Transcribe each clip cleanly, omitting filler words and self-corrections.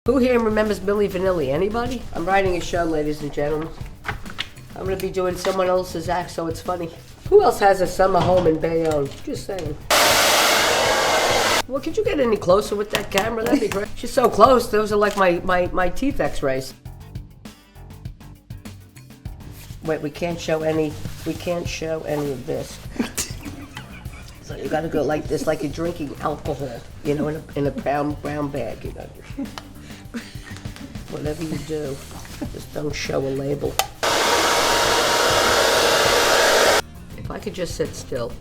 Who here remembers Milli Vanilli? Anybody? I'm writing a show, ladies and gentlemen. I'm going to be doing someone else's act, so it's funny. Who else has a summer home in Bayonne? Just saying. Well, could you get any closer with that camera? That'd be great. She's so close. Those are like my teeth x-rays. Wait, we can't show any of this. So you gotta go like this, like you're drinking alcohol, you know, in a brown bag, you know. Whatever you do, just don't show a label. If I could just sit still.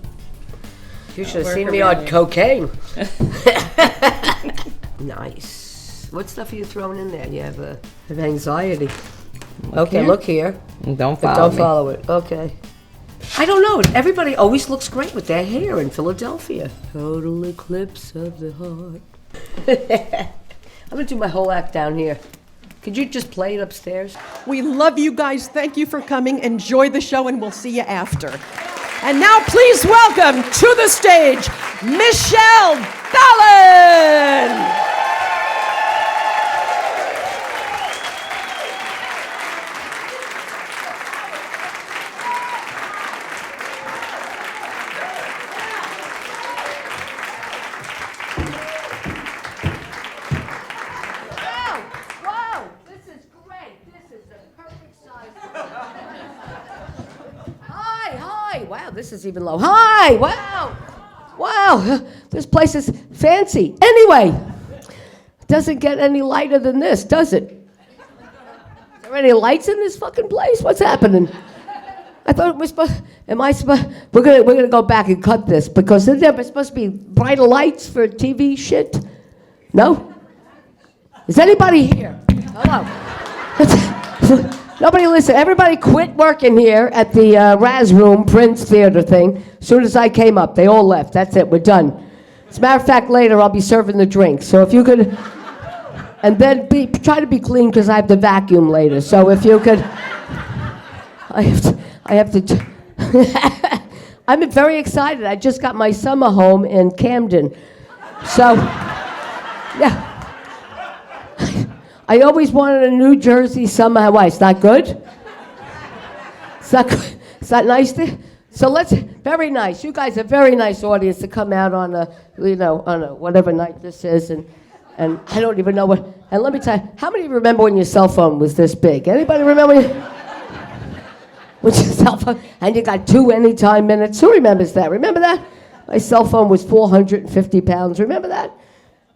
You should have seen me on cocaine. Nice. What stuff are you throwing in there? You have anxiety. Okay, look here. Don't follow it. Okay. I don't know. Everybody always looks great with their hair in Philadelphia. Total eclipse of the heart. I'm going to do my whole act down here. Could you just play it upstairs? We love you guys. Thank you for coming. Enjoy the show, and we'll see you after. And now please welcome to the stage, Michele Balan! Wow, this is even low. Hi, wow. Wow, this place is fancy. Anyway, it doesn't get any lighter than this, does it? Is there any lights in this fucking place? What's happening? I thought we're supposed, we're gonna go back and cut this because there's supposed to be brighter lights for TV shit. No? Is anybody here? Hello. Nobody listen. Everybody quit working here at the RazzRoom Prince Theater thing. As soon as I came up, they all left. That's it. We're done. As a matter of fact, later I'll be serving the drinks. So if you could, and then try to be clean because I have to vacuum later. So if you could, I have to. I'm very excited. I just got my summer home in Camden. So, yeah. I always wanted a New Jersey summer. Why? It's not good? It's not good? It's not nice there? So very nice. You guys are a very nice audience to come out on a whatever night this is, and I don't even know what. And let me tell you, how many of you remember when your cell phone was this big? Anybody remember with your cell phone? And you got 2 anytime minutes. Who remembers that? Remember that? My cell phone was 450 pounds. Remember that?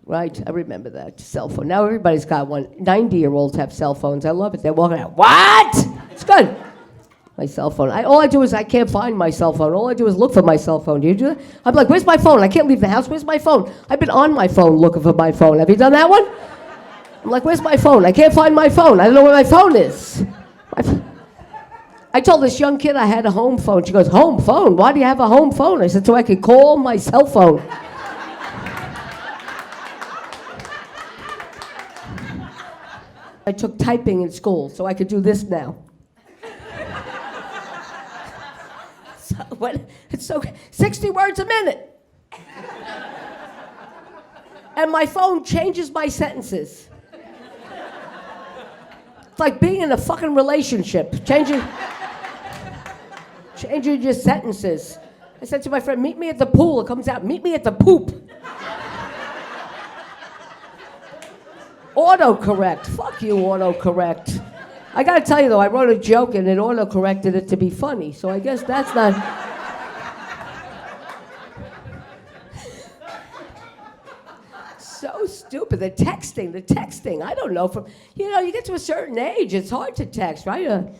Right, I remember that cell phone. Now everybody's got one. 90-year-olds have cell phones. I love it. They're walking out. What? It's good. My cell phone. All I do is I can't find my cell phone. All I do is look for my cell phone. Do you do that? I'm like, where's my phone? I can't leave the house. Where's my phone? I've been on my phone looking for my phone. Have you done that one? I'm like, where's my phone? I can't find my phone. I don't know where my phone is. I told this young kid I had a home phone. She goes, home phone? Why do you have a home phone? I said, so I could call my cell phone. I took typing in school, so I could do this now. So 60 words a minute. And my phone changes my sentences. It's like being in a fucking relationship, changing your sentences. I said to my friend, meet me at the pool. It comes out, meet me at the poop. Autocorrect. Fuck you, autocorrect. I gotta tell you though, I wrote a joke and it autocorrected it to be funny, so I guess that's not. So stupid. The texting. I don't know. You get to a certain age, it's hard to text, right? And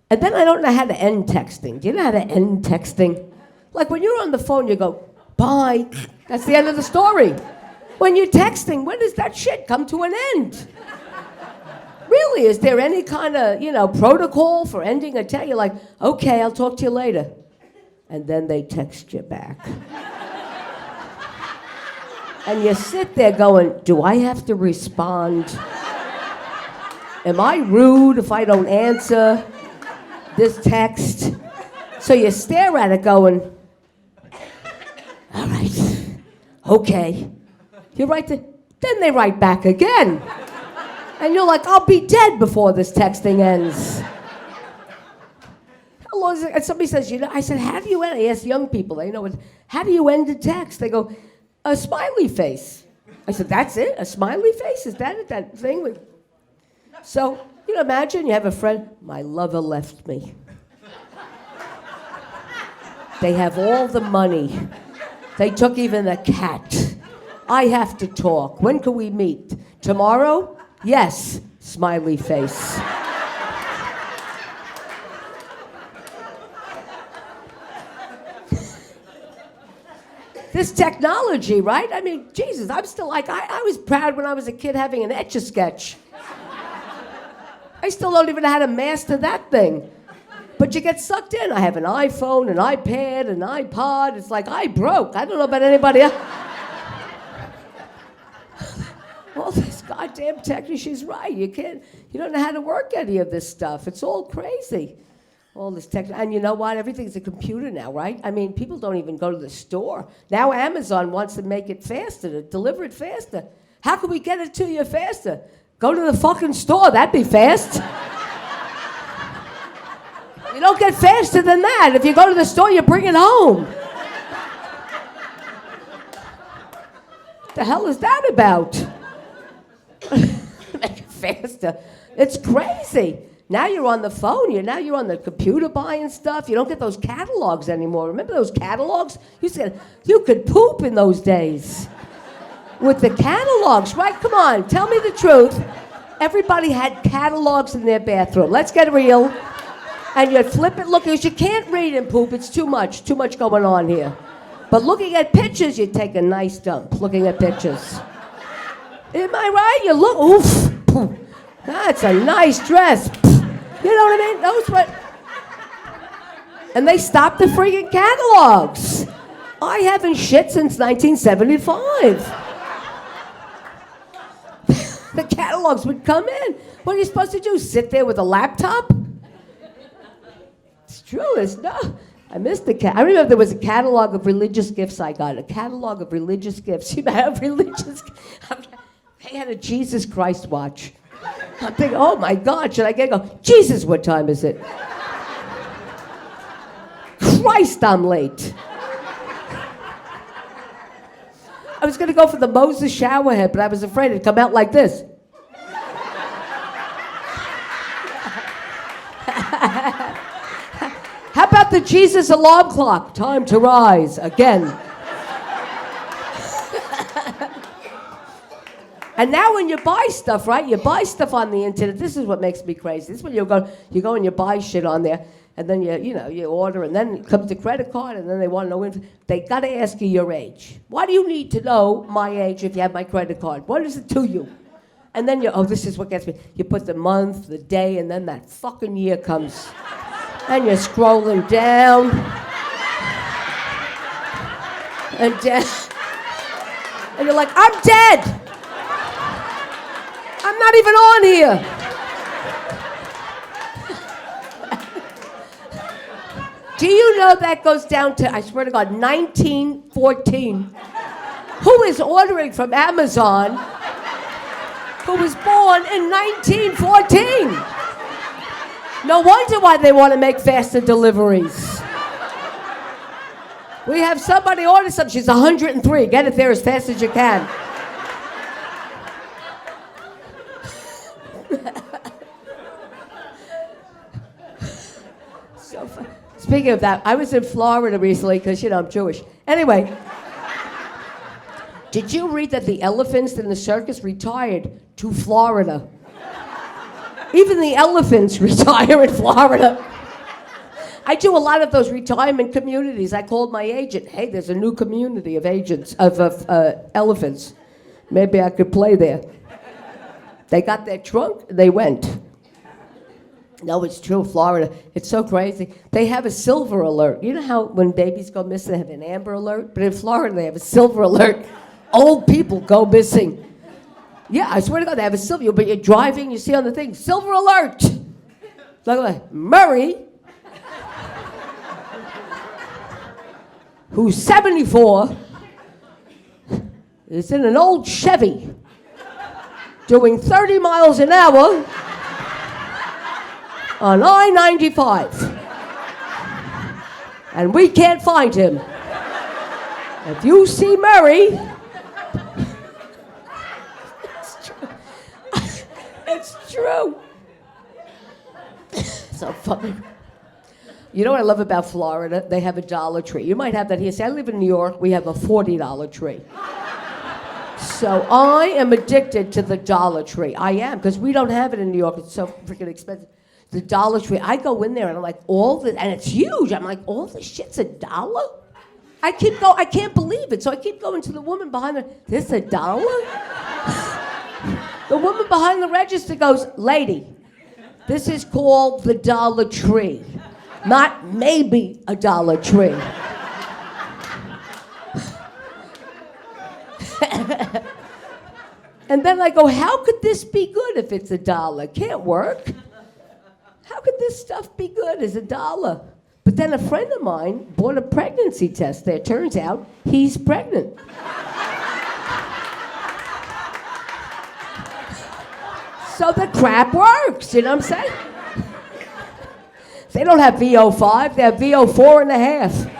then I don't know how to end texting. Do you know how to end texting? Like when you're on the phone, you go, bye. That's the end of the story. When you're texting, when does that shit come to an end? Really, is there any kind of, protocol for ending a text? You're like, okay, I'll talk to you later. And then they text you back. And you sit there going, do I have to respond? Am I rude if I don't answer this text? So you stare at it going, all right, okay. You're right there. Then they write back again. And you're like, I'll be dead before this texting ends. How long is it? And somebody says, I said, how do you end? I ask young people, they know it. How do you end a text? They go, a smiley face. I said, that's it? A smiley face? Is that it? That thing with... So, imagine you have a friend, my lover left me. They have all the money. They took even the cat. I have to talk. When can we meet? Tomorrow? Yes. Smiley face. This technology, right? I mean, Jesus, I'm still like, I was proud when I was a kid having an Etch-a-Sketch. I still don't even know how to master that thing. But you get sucked in. I have an iPhone, an iPad, an iPod. It's like, I broke. I don't know about anybody else. All this goddamn technology, she's right. You don't know how to work any of this stuff. It's all crazy. All this tech, and you know what? Everything's a computer now, right? I mean, people don't even go to the store. Now Amazon wants to make it faster, to deliver it faster. How can we get it to you faster? Go to the fucking store, that'd be fast. You don't get faster than that. If you go to the store, you bring it home. What the hell is that about? Make it faster. It's crazy. Now you're on the phone. Now you're on the computer buying stuff. You don't get those catalogs anymore. Remember those catalogs? You could poop in those days with the catalogs, right? Come on, tell me the truth. Everybody had catalogs in their bathroom. Let's get real. And you'd flip it, look, because you can't read and poop. It's too much going on here. But looking at pictures, you take a nice dump looking at pictures. Am I right? You look, oof, that's a nice dress. You know what I mean? Those were... And they stopped the freaking catalogs. I haven't shit since 1975. The catalogs would come in. What are you supposed to do? Sit there with a laptop? It's true. I missed the cat. I remember there was a catalog of religious gifts I got. A catalog of religious gifts. You have religious... They had a Jesus Christ watch. I'm thinking, oh my God, should I get go? Jesus, what time is it? Christ, I'm late. I was going to go for the Moses shower head, but I was afraid it'd come out like this. How about the Jesus alarm clock? Time to rise again. And now when you buy stuff, right? You buy stuff on the internet. This is what makes me crazy. This is when you go and you buy shit on there, and then you order, and then it comes the credit card, and then they want to know. They got to ask you your age. Why do you need to know my age if you have my credit card? What is it to you? And then this is what gets me. You put the month, the day, and then that fucking year comes. And you're scrolling down. And you're like, I'm dead. I'm not even on here. Do you know that goes down to, I swear to God, 1914? Who is ordering from Amazon who was born in 1914? No wonder why they want to make faster deliveries. We have somebody order something. She's 103. Get it there as fast as you can. So fun. Speaking of that, I was in Florida recently because, I'm Jewish. Anyway, did you read that the elephants in the circus retired to Florida? Even the elephants retire in Florida. I do a lot of those retirement communities. I called my agent. Hey, there's a new community of agents, of elephants. Maybe I could play there. They got their trunk, they went. No, it's true, Florida. It's so crazy. They have a silver alert. You know how when babies go missing, they have an amber alert? But in Florida, they have a silver alert. Old people go missing. Yeah, I swear to God, they have a silver, but you're driving, you see on the thing, silver alert. Look at that. Murray, who's 74, is in an old Chevy. doing 30 miles an hour on I-95. And we can't find him. If you see Murray, it's true. It's true. So funny. You know what I love about Florida? They have a Dollar Tree. You might have that here. See, I live in New York. We have a $40 tree. So I am addicted to the Dollar Tree. I am, because we don't have it in New York. It's so freaking expensive. The Dollar Tree. I go in there and I'm like, and it's huge. I'm like, all this shit's $1? I can't believe it. So I keep going to the woman behind the, this $1? The woman behind the register goes, lady, this is called the Dollar Tree, not maybe a Dollar Tree. And then I go, how could this be good if it's $1? Can't work. How could this stuff be good as $1? But then a friend of mine bought a pregnancy test there. Turns out he's pregnant. So the crap works, you know what I'm saying? They don't have VO5, they have VO4.5.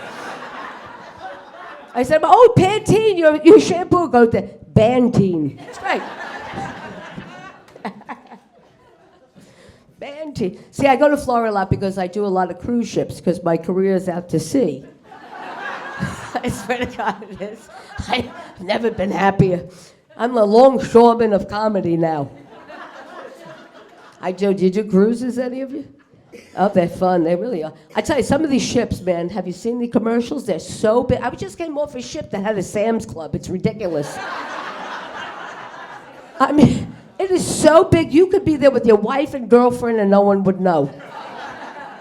I said, oh, Pantene, your shampoo goes to Bantene. That's right. Bantene. See, I go to Florida a lot because I do a lot of cruise ships because my career is out to sea. I swear to God it is. I've never been happier. I'm the longshoreman of comedy now. Do you do cruises, any of you? Oh, they're fun. They really are. I tell you, some of these ships, man, have you seen the commercials? They're so big. I just came off a ship that had a Sam's Club. It's ridiculous. I mean, it is so big. You could be there with your wife and girlfriend and no one would know.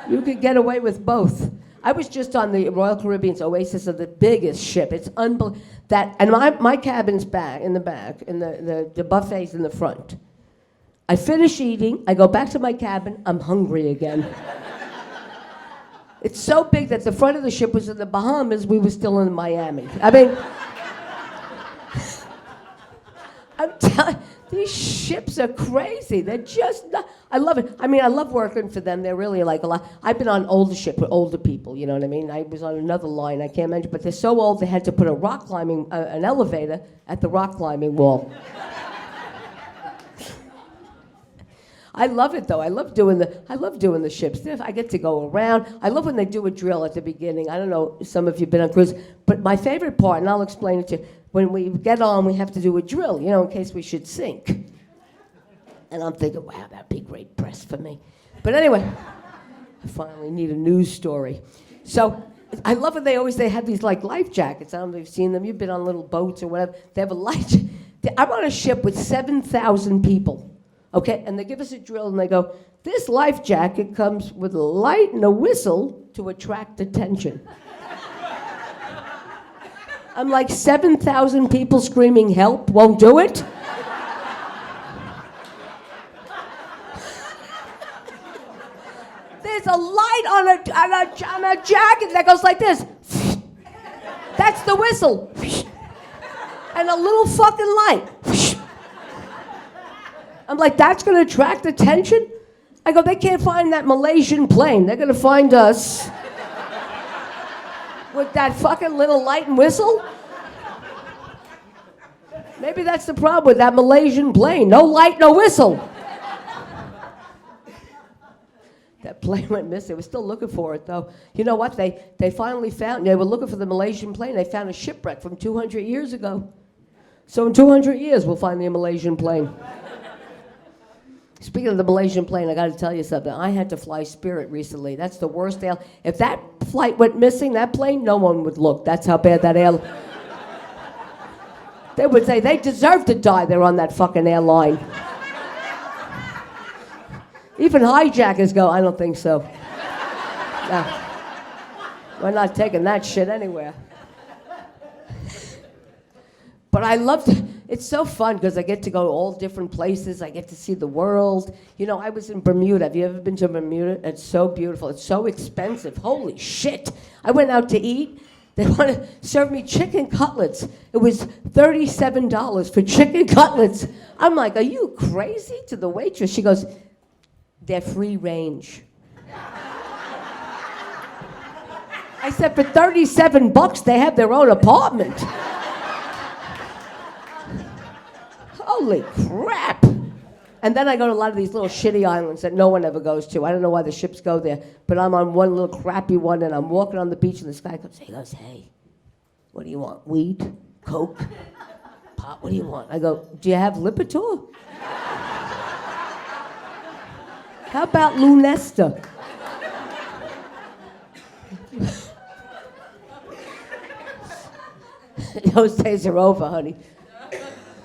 You could get away with both. I was just on the Royal Caribbean's Oasis of the biggest ship. It's unbelievable. And my cabin's in the back, and the buffet's in the front. I finish eating, I go back to my cabin, I'm hungry again. It's so big that the front of the ship was in the Bahamas, we were still in Miami. I mean, I'm telling you, these ships are crazy. They're just not, I love it. I mean, I love working for them. They're really like a lot. I've been on older ships with older people, you know what I mean? I was on another line, I can't mention, but they're so old they had to put a rock climbing, an elevator at the rock climbing wall. I love it though. I love doing the ships. I get to go around. I love when they do a drill at the beginning. I don't know, some of you have been on cruise, but my favorite part, and I'll explain it to you, when we get on, we have to do a drill, you know, in case we should sink. And I'm thinking, wow, that'd be great press for me. But anyway, I finally need a news story. So I love it. They have these like life jackets. I don't know if you've seen them. You've been on little boats or whatever. They have a life. I'm on a ship with 7,000 people. Okay, and they give us a drill and they go, this life jacket comes with a light and a whistle to attract attention. I'm like, 7,000 people screaming help won't do it? There's a light on a jacket that goes like this. That's the whistle. And a little fucking light. I'm like, that's going to attract attention? I go, they can't find that Malaysian plane. They're going to find us with that fucking little light and whistle? Maybe that's the problem with that Malaysian plane. No light, no whistle. That plane went missing. We're still looking for it, though. You know what? They finally found, they were looking for the Malaysian plane. They found a shipwreck from 200 years ago. So in 200 years, we'll find the Malaysian plane. Speaking of the Malaysian plane, I got to tell you something. I had to fly Spirit recently. That's the worst airline. If that flight went missing, that plane, no one would look. That's how bad that airline. They would say they deserve to die. They're on that fucking airline. Even hijackers go, I don't think so. No. We're not taking that shit anywhere. But I love to, it's so fun because I get to go to all different places. I get to see the world. You know, I was in Bermuda. Have you ever been to Bermuda? It's so beautiful. It's so expensive. Holy shit. I went out to eat. They want to serve me chicken cutlets. It was $37 for chicken cutlets. I'm like, are you crazy? To the waitress, she goes, they're free range. I said, for $37, they have their own apartment. Holy crap. And then I go to a lot of these little shitty islands that no one ever goes to. I don't know why the ships go there, but I'm on one little crappy one, and I'm walking on the beach, and this guy comes, he goes, hey, what do you want, weed, coke, pot, what do you want? I go, do you have Lipitor? How about Lunesta? Those days are over, honey.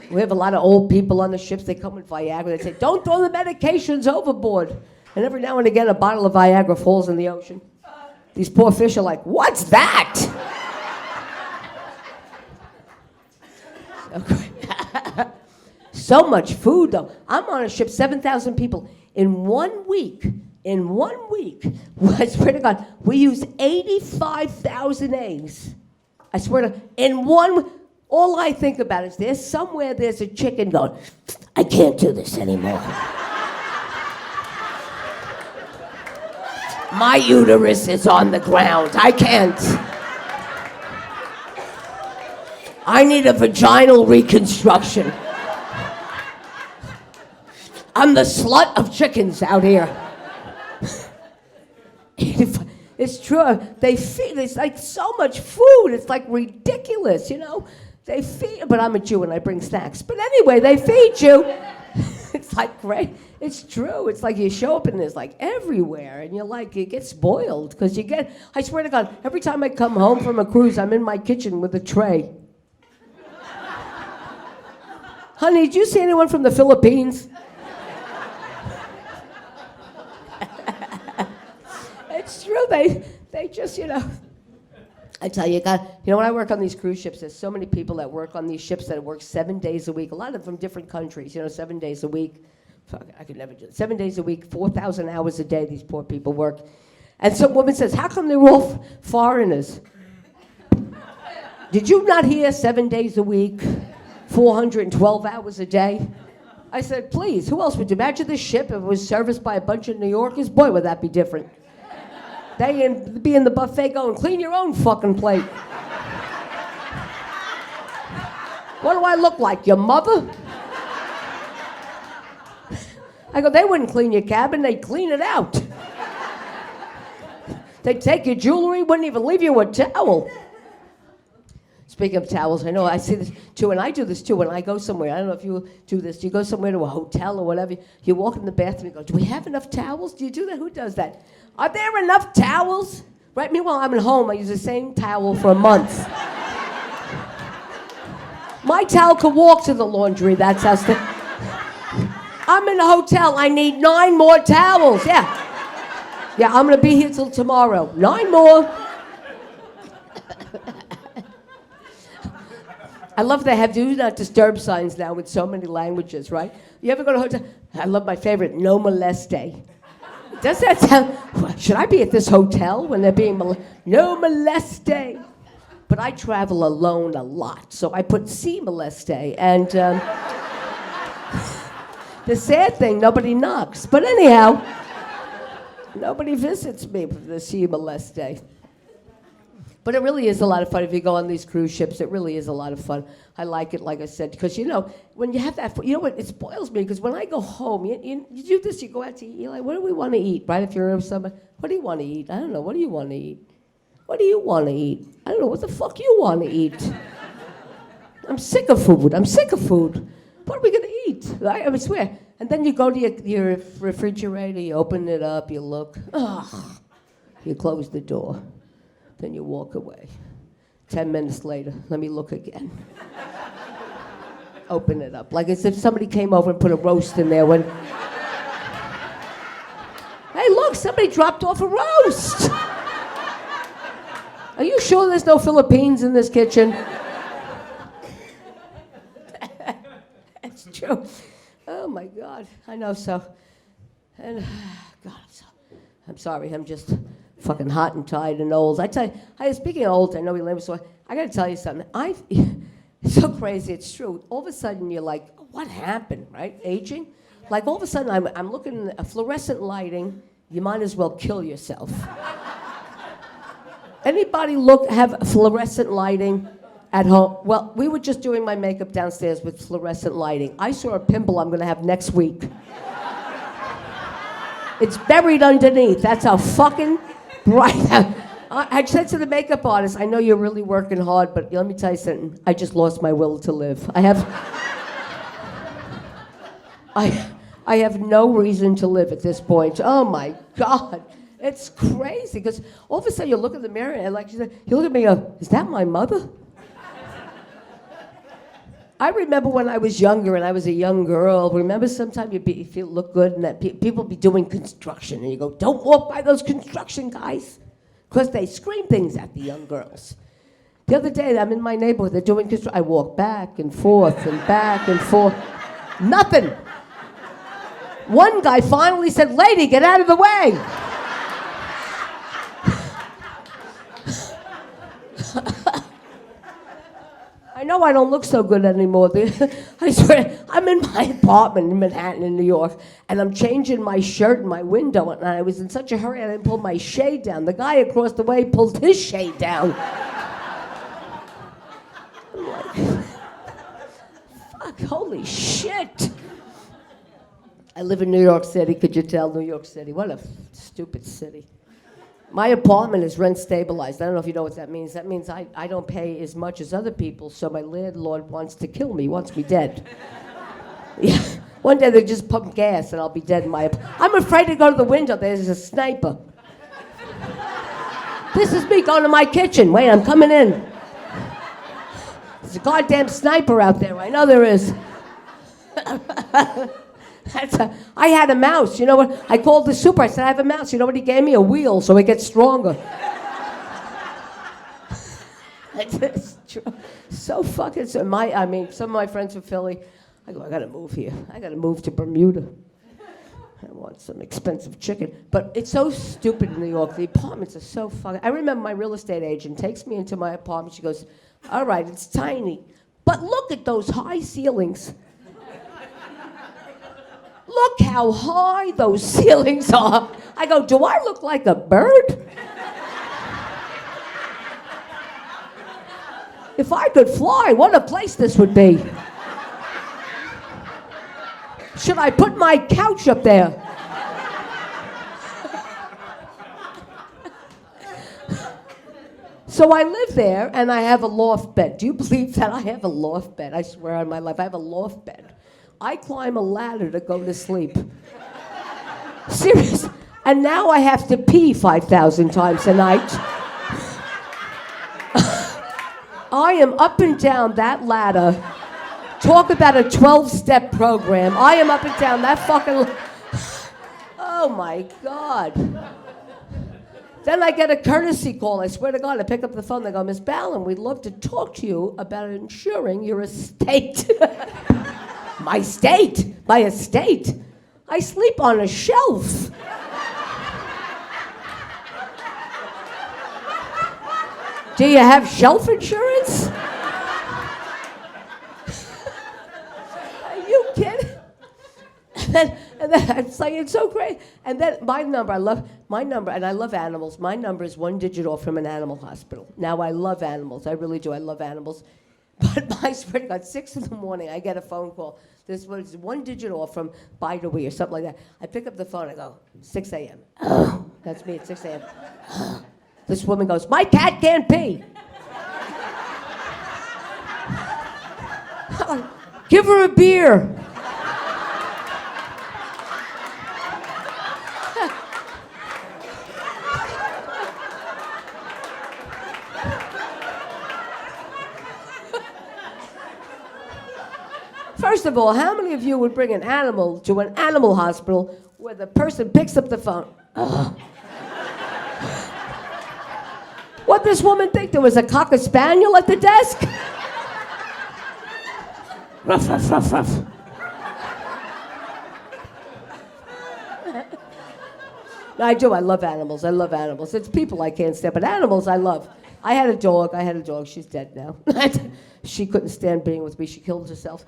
We have a lot of old people on the ships. They come with Viagra. They say, don't throw the medications overboard. And every now and again, a bottle of Viagra falls in the ocean. These poor fish are like, what's that? So much food, though. I'm on a ship, 7,000 people. In 1 week, I swear to God, we used 85,000 eggs. I swear to, in one, all I think about is there's a chicken going, I can't do this anymore. My uterus is on the ground. I can't. I need a vaginal reconstruction. I'm the slut of chickens out here. It's true. They feed. It's like so much food. It's like ridiculous, you know. They feed. But I'm a Jew and I bring snacks. But anyway, they feed you. It's like great. It's true. It's like you show up and there's like everywhere, and you're like you get spoiled because you get. I swear to God, every time I come home from a cruise, I'm in my kitchen with a tray. Honey, did you see anyone from the Philippines? It's true. They just, you know. I tell you, God, you know, when I work on these cruise ships, there's so many people that work on these ships that work 7 days a week. A lot of them from different countries, you know, 7 days a week. Fuck, I could never do it. 7 days a week, 4,000 hours a day, these poor people work. And some woman says, how come they're all foreigners? Did you not hear 7 days a week, 412 hours a day? I said, please, who else would you imagine this ship if it was serviced by a bunch of New Yorkers? Boy, would that be different. They'd be in the buffet going, clean your own fucking plate. What do I look like, your mother? I go, they wouldn't clean your cabin, they'd clean it out. They'd take your jewelry, wouldn't even leave you a towel. Speaking of towels, I know I see this too, and I do this too when I go somewhere. I don't know if you do this. You go somewhere to a hotel or whatever, you walk in the bathroom and go, do we have enough towels? Do you do that? Who does that? Are there enough towels? Right? Meanwhile, I'm at home. I use the same towel for a month. My towel could walk to the laundry. That's how I'm in a hotel. I need 9 more towels. Yeah, I'm going to be here till tomorrow. 9 more. I love they have do not disturb signs now with so many languages, right? You ever go to a hotel? I love my favorite, no moleste. Does that sound, should I be at this hotel when they're being no moleste? But I travel alone a lot, so I put si moleste. And the sad thing, nobody knocks. But anyhow, nobody visits me with the si moleste. But it really is a lot of fun if you go on these cruise ships. It really is a lot of fun. I like it, like I said, because, you know, when you have that, you know what, it spoils me, because when I go home, you do this, you go out to eat, you're like, what do we want to eat, right? If you're with somebody, what do you want to eat? I don't know, what do you want to eat? What do you want to eat? I don't know, what the fuck you want to eat? I'm sick of food. What are we going to eat? I swear. And then you go to your refrigerator, you open it up, you look, you close the door. Then you walk away. 10 minutes later, let me look again. Open it up. Like as if somebody came over and put a roast in there when... Hey, look, somebody dropped off a roast. Are you sure there's no Philippines in this kitchen? That's true. Oh, my God. I know so. And, God, I'm sorry, I'm just... fucking hot and tired and old. I tell you, speaking of old, I know we live so. I got to tell you something. It's so crazy. It's true. All of a sudden, you're like, what happened? Right? Aging. Like all of a sudden, I'm looking at fluorescent lighting. You might as well kill yourself. Anybody have fluorescent lighting at home? Well, we were just doing my makeup downstairs with fluorescent lighting. I saw a pimple I'm going to have next week. It's buried underneath. That's how fucking bright. I said to the makeup artist, I know you're really working hard, but let me tell you something. I just lost my will to live. I have no reason to live at this point. Oh my God. It's crazy, because all of a sudden you look in the mirror and like you look at me and go, is that my mother? I remember when I was younger and I was a young girl, remember sometimes you feel look good and that people be doing construction and you go, don't walk by those construction guys, because they scream things at the young girls. The other day, I'm in my neighborhood, they're doing construction. I walk back and forth and back and forth. Nothing. One guy finally said, lady, get out of the way. I know I don't look so good anymore. I swear, I'm in my apartment in Manhattan, in New York, and I'm changing my shirt in my window, and I was in such a hurry I didn't pull my shade down. The guy across the way pulled his shade down. I'm like, fuck, holy shit. I live in New York City. Could you tell? New York City. What a stupid city. My apartment is rent stabilized. I don't know if you know what that means. That means I don't pay as much as other people, so my landlord wants to kill me, wants me dead. Yeah. One day they just pump gas and I'll be dead in my apartment. I'm afraid to go to the window. There's a sniper. This is me going to my kitchen. Wait, I'm coming in. There's a goddamn sniper out there. I know there is. I had a mouse. You know what? I called the super. I said, I have a mouse. You know what? He gave me a wheel so it gets stronger. It's true. So fucking. Some of my friends from Philly, I go, I gotta move here. I gotta move to Bermuda. I want some expensive chicken. But it's so stupid in New York. The apartments are so fucking. I remember my real estate agent takes me into my apartment. She goes, all right, it's tiny, but look at those high ceilings. Look how high those ceilings are. I go, do I look like a bird? If I could fly, what a place this would be. Should I put my couch up there? So I live there, and I have a loft bed. Do you believe that? I have a loft bed. I swear on my life, I have a loft bed. I climb a ladder to go to sleep. Serious. And now I have to pee 5,000 times a night. I am up and down that ladder. Talk about a 12-step program. I am up and down that fucking... Oh, my God. Then I get a courtesy call. I swear to God, I pick up the phone. They go, Miss Balan, we'd love to talk to you about insuring your estate. My estate. I sleep on a shelf. Do you have shelf insurance? Are you kidding? And then it's like, it's so great. And then my number, and I love animals. My number is 1 digit off from an animal hospital. Now, I love animals. I really do. I love animals. But I swear to God, 6 in the morning, I get a phone call. This was 1 digit off from Bide-A-Wee or something like that. I pick up the phone, I go, 6 a.m. Oh, that's me at 6 a.m. Oh. This woman goes, my cat can't pee. Give her a beer. First of all, how many of you would bring an animal to an animal hospital where the person picks up the phone? Ugh. What this woman think? There was a cocker spaniel at the desk? Ruff, ruff, ruff, ruff. I do. I love animals. I love animals. It's people I can't stand, but animals I love. I had a dog. She's dead now. She couldn't stand being with me. She killed herself.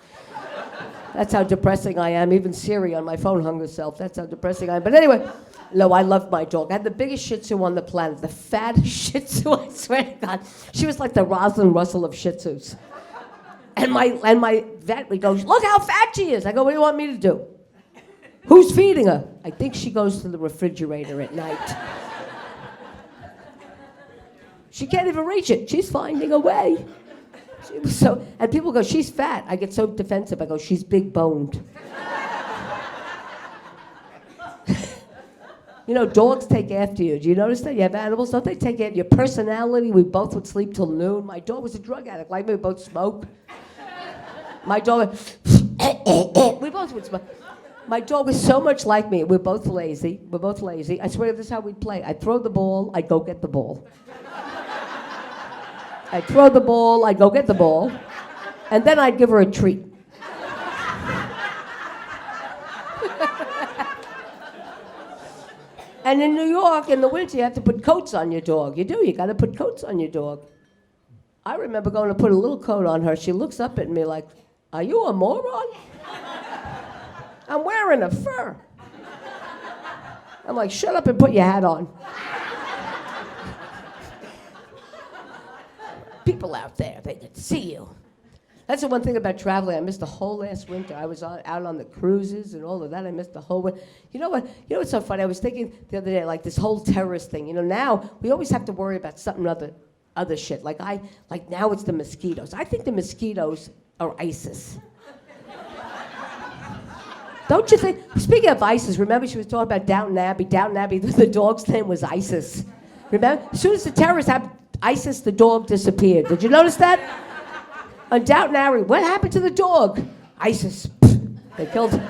That's how depressing I am. Even Siri on my phone hung herself. That's how depressing I am. But anyway, no, I loved my dog. I had the biggest Shih Tzu on the planet. The fattest Shih Tzu, I swear to God. She was like the Rosalind Russell of Shih Tzus. And my vet goes, look how fat she is. I go, what do you want me to do? Who's feeding her? I think she goes to the refrigerator at night. She can't even reach it. She's finding a way. And people go, she's fat. I get so defensive. I go, she's big boned. You know, dogs take after you. Do you notice that? You have animals, don't they take after your personality? We both would sleep till noon. My dog was a drug addict. Like me, we both smoke. My dog, we both would smoke. My dog was so much like me. We're both lazy. I swear this is how we'd play. I'd throw the ball, I'd go get the ball. I'd throw the ball, I'd go get the ball, and then I'd give her a treat. And in New York, in the winter, you have to put coats on your dog. You do, you gotta put coats on your dog. I remember going to put a little coat on her. She looks up at me like, are you a moron? I'm wearing a fur. I'm like, shut up and put your hat on. People out there, they could see you. That's the one thing about traveling. I missed the whole last winter. I was out on the cruises and all of that. I missed the whole winter. You know what? You know what's so funny? I was thinking the other day, like this whole terrorist thing. You know, now we always have to worry about something other shit. Like now it's the mosquitoes. I think the mosquitoes are ISIS. Don't you think? Speaking of ISIS, remember she was talking about Downton Abbey. Downton Abbey, the dog's name was ISIS. Remember? As soon as the terrorists had ISIS, the dog disappeared. Did you notice that? On Downton Abbey, what happened to the dog? ISIS. They killed him.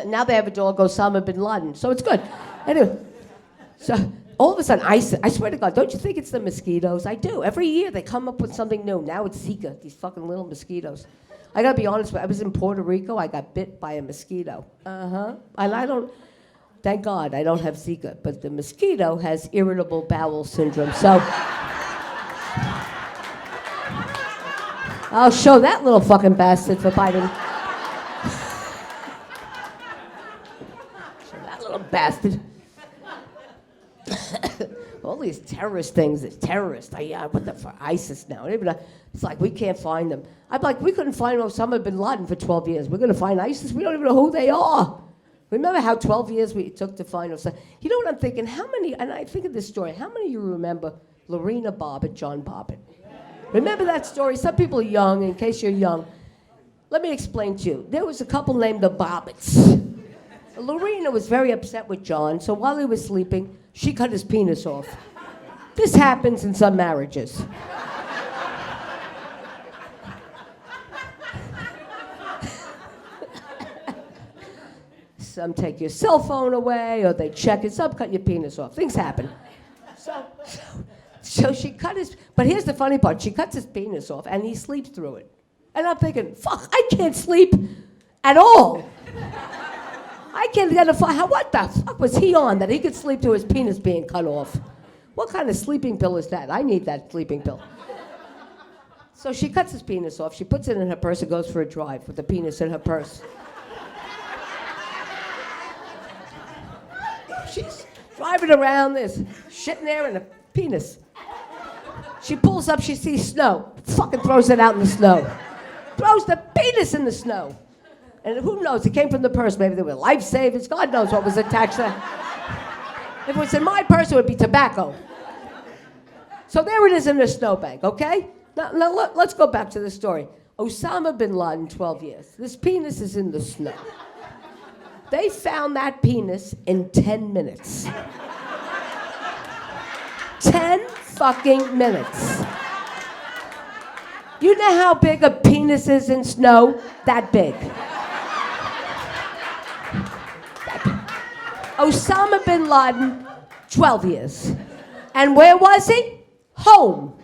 Now they have a dog, Osama bin Laden. So it's good. Anyway, so all of a sudden, ISIS, I swear to God, don't you think it's the mosquitoes? I do. Every year they come up with something new. Now it's Zika, these fucking little mosquitoes. I gotta be honest with you, I was in Puerto Rico, I got bit by a mosquito. And I don't, thank God I don't have Zika, but the mosquito has irritable bowel syndrome, so. I'll show that little fucking bastard for biting. Show that little bastard. All these terrorist things, it's terrorists. What the fuck? ISIS now. It's like we can't find them. I'm like, we couldn't find Osama bin Laden for 12 years. We're going to find ISIS? We don't even know who they are. Remember how 12 years it took to find Osama? You know what I'm thinking? How many, and I think of this story, how many of you remember Lorena Bobbitt, John Bobbitt? Remember that story? Some people are young, in case you're young. Let me explain to you. There was a couple named the Bobbitts. Lorena was very upset with John, so while he was sleeping, she cut his penis off. This happens in some marriages. Some take your cell phone away, or they check it. Some cut your penis off. Things happen. So she cut his, but here's the funny part. She cuts his penis off, and he sleeps through it. And I'm thinking, fuck, I can't sleep at all. I can't identify, what the fuck was he on that he could sleep through his penis being cut off? What kind of sleeping pill is that? I need that sleeping pill. So she cuts his penis off, she puts it in her purse and goes for a drive with the penis in her purse. She's driving around, there's shit in there and a penis. She pulls up, she sees snow, fucking throws it out in the snow. Throws the penis in the snow. And who knows, it came from the purse. Maybe they were lifesavers. God knows what was attached to that. If it was in my purse, it would be tobacco. So there it is in the snowbank, okay? Now let's go back to the story. Osama bin Laden, 12 years. This penis is in the snow. They found that penis in 10 minutes. 10 fucking minutes. You know how big a penis is in snow? That big. Osama bin Laden, 12 years. And where was he? Home.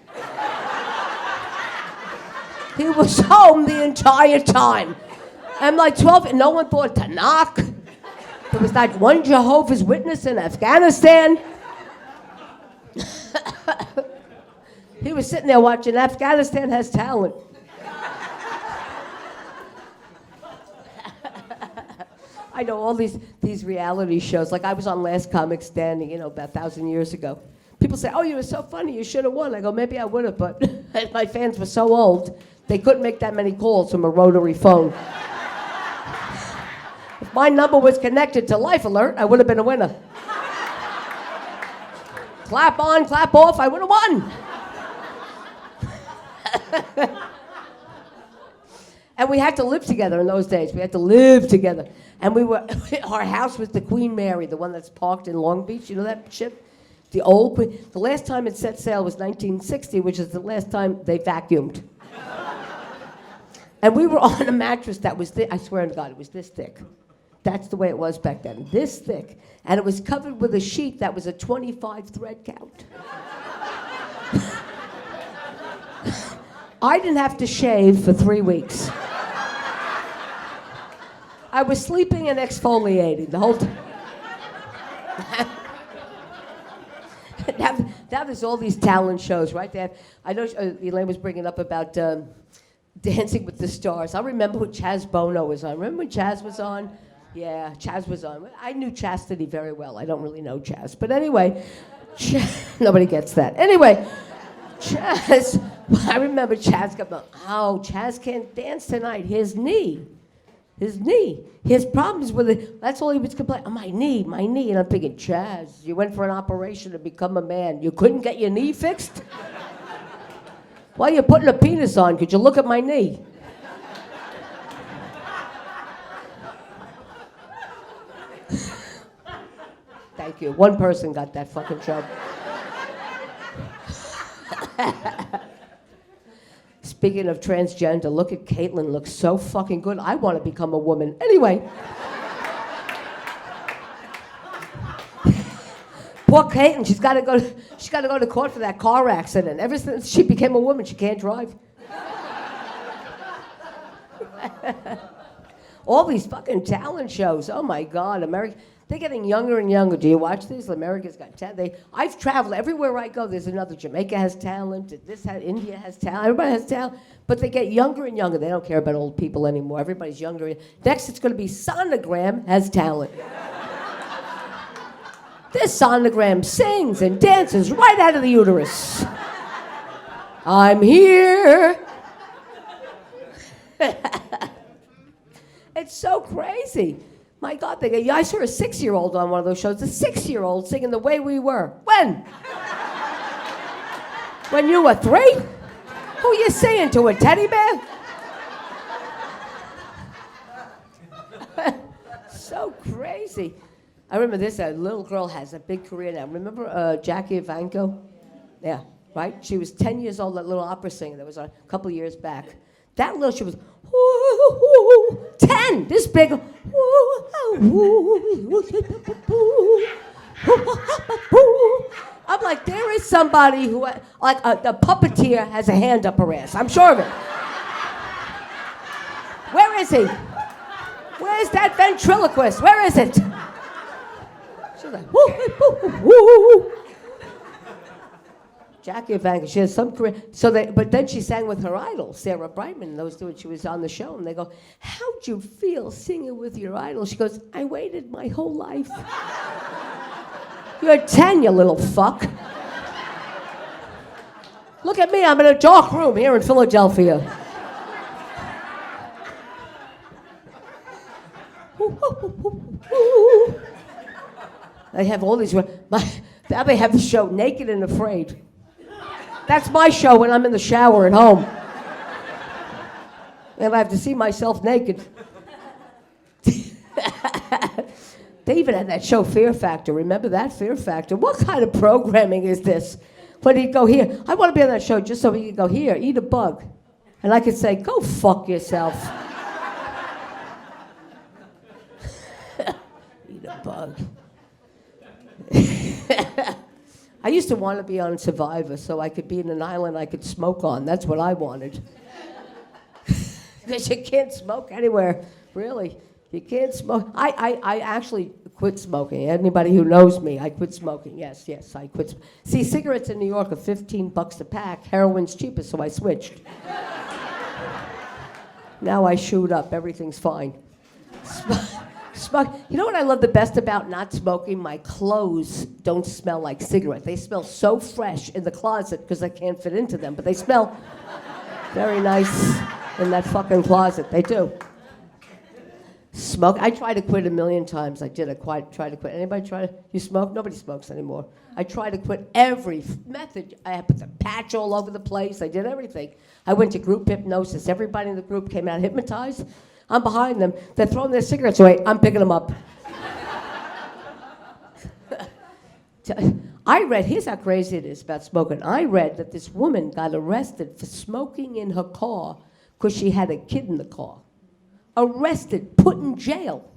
He was home the entire time. I'm like 12, and no one thought to knock. There was not one Jehovah's Witness in Afghanistan. He was sitting there watching Afghanistan Has Talent. I know all these reality shows. Like I was on Last Comic Standing, about 1,000 years ago. People say, "Oh, you were so funny, you should have won." I go, "Maybe I would have, but my fans were so old, they couldn't make that many calls from a rotary phone. If my number was connected to Life Alert, I would have been a winner. Clap on, clap off, I would have won." And we had to live together in those days. We had to live together. And our house was the Queen Mary, the one that's parked in Long Beach. You know that ship? The old Queen. The last time it set sail was 1960, which is the last time they vacuumed. And we were on a mattress that was thick. I swear to God, it was this thick. That's the way it was back then, this thick. And it was covered with a sheet that was a 25 thread count. I didn't have to shave for 3 weeks. I was sleeping and exfoliating the whole time. Now there's all these talent shows, right? I know Elaine was bringing up about Dancing with the Stars. I remember when Chaz Bono was on. Remember when Chaz was on? Yeah, Chaz was on. I knew Chastity very well. I don't really know Chaz. But anyway, nobody gets that. Anyway, Chaz, I remember Chaz got, Chaz can't dance tonight. His knee. He has problems with it. That's all he was complaining. Oh, my knee. And I'm thinking, Chaz, you went for an operation to become a man. You couldn't get your knee fixed? Why are you putting a penis on? Could you look at my knee? Thank you. One person got that fucking joke. Speaking of transgender, look at Caitlyn, looks so fucking good. I want to become a woman. Anyway. Poor Caitlyn, she's got to go to court for that car accident. Ever since she became a woman, she can't drive. All these fucking talent shows. Oh my God, America. They're getting younger and younger. Do you watch these? America's Got Talent. I've traveled everywhere I go. There's another. Jamaica has talent. India has talent. Everybody has talent. But they get younger and younger. They don't care about old people anymore. Everybody's younger. Next, it's going to be Sonogram Has Talent. This Sonogram sings and dances right out of the uterus. I'm here. It's so crazy. My God, I saw a 6-year-old on one of those shows. A 6-year-old singing The Way We Were. When? When you were 3? Who you singing to, a teddy bear? So crazy. I remember this, a little girl has a big career now. Remember Jackie Evancho? Yeah, right? She was 10 years old, that little opera singer that was on a couple of years back. That little, she was, 10, this big. I'm like, there is somebody who, like a puppeteer has a hand up her ass. I'm sure of it. Where is he? Where's that ventriloquist? Where is it? She's like, woo. Jackie Evancho, she has some career. But then she sang with her idol, Sarah Brightman, and those two, and she was on the show, and they go, how'd you feel singing with your idol? She goes, I waited my whole life. You're 10, you little fuck. Look at me, I'm in a dark room here in Philadelphia. They have all these, now they have the show Naked and Afraid. That's my show when I'm in the shower at home. And I have to see myself naked. They even had that show Fear Factor. Remember that, Fear Factor? What kind of programming is this? When he'd go, here, I want to be on that show just so he could go, here, eat a bug. And I could say, go fuck yourself. Eat a bug. I used to want to be on Survivor so I could be in an island I could smoke on. That's what I wanted. Because you can't smoke anywhere, really. You can't smoke. I actually quit smoking. Anybody who knows me, I quit smoking. Yes, I quit. See, cigarettes in New York are $15 a pack. Heroin's cheaper, so I switched. Now I shoot up. Everything's fine. You know what I love the best about not smoking? My clothes don't smell like cigarette. They smell so fresh in the closet because I can't fit into them, but they smell very nice in that fucking closet. They do. Smoke. I tried to quit a million times. I did. I tried to quit. Anybody try to? You smoke? Nobody smokes anymore. I tried to quit every method. I put the patch all over the place. I did everything. I went to group hypnosis. Everybody in the group came out hypnotized. I'm behind them. They're throwing their cigarettes away. I'm picking them up. I read, here's how crazy it is about smoking. I read that this woman got arrested for smoking in her car because she had a kid in the car. Arrested, put in jail,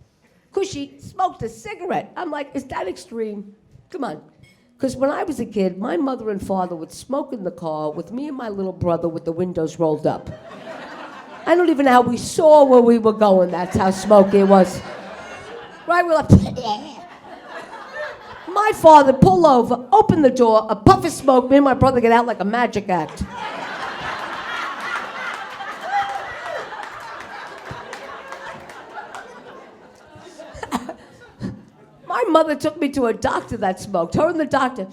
because she smoked a cigarette. I'm like, is that extreme? Come on. Because when I was a kid, my mother and father would smoke in the car with me and my little brother with the windows rolled up. I don't even know how we saw where we were going. That's how smoky it was. Right, we're like, my father pull over, open the door, a puff of smoke, me and my brother get out like a magic act. My mother took me to a doctor that smoked. Her and the doctor.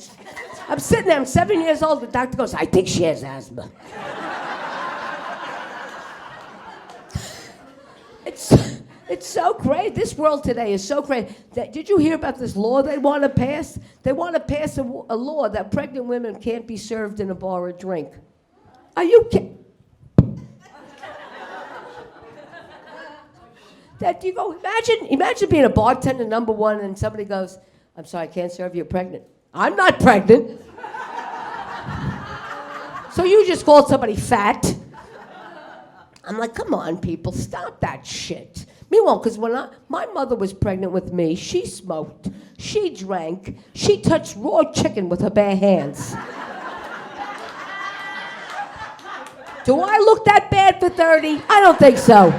I'm sitting there, I'm 7 years old. The doctor goes, I think she has asthma. It's so great. This world today is so great. Did you hear about this law they want to pass? They want to pass a law that pregnant women can't be served in a bar a drink. Are you kidding? That you go, imagine being a bartender number one and somebody goes, I'm sorry, I can't serve you, you're pregnant. I'm not pregnant. So you just called somebody fat. I'm like, come on, people, stop that shit. Meanwhile, because when my mother was pregnant with me, she smoked, she drank, she touched raw chicken with her bare hands. Do I look that bad for 30? I don't think so.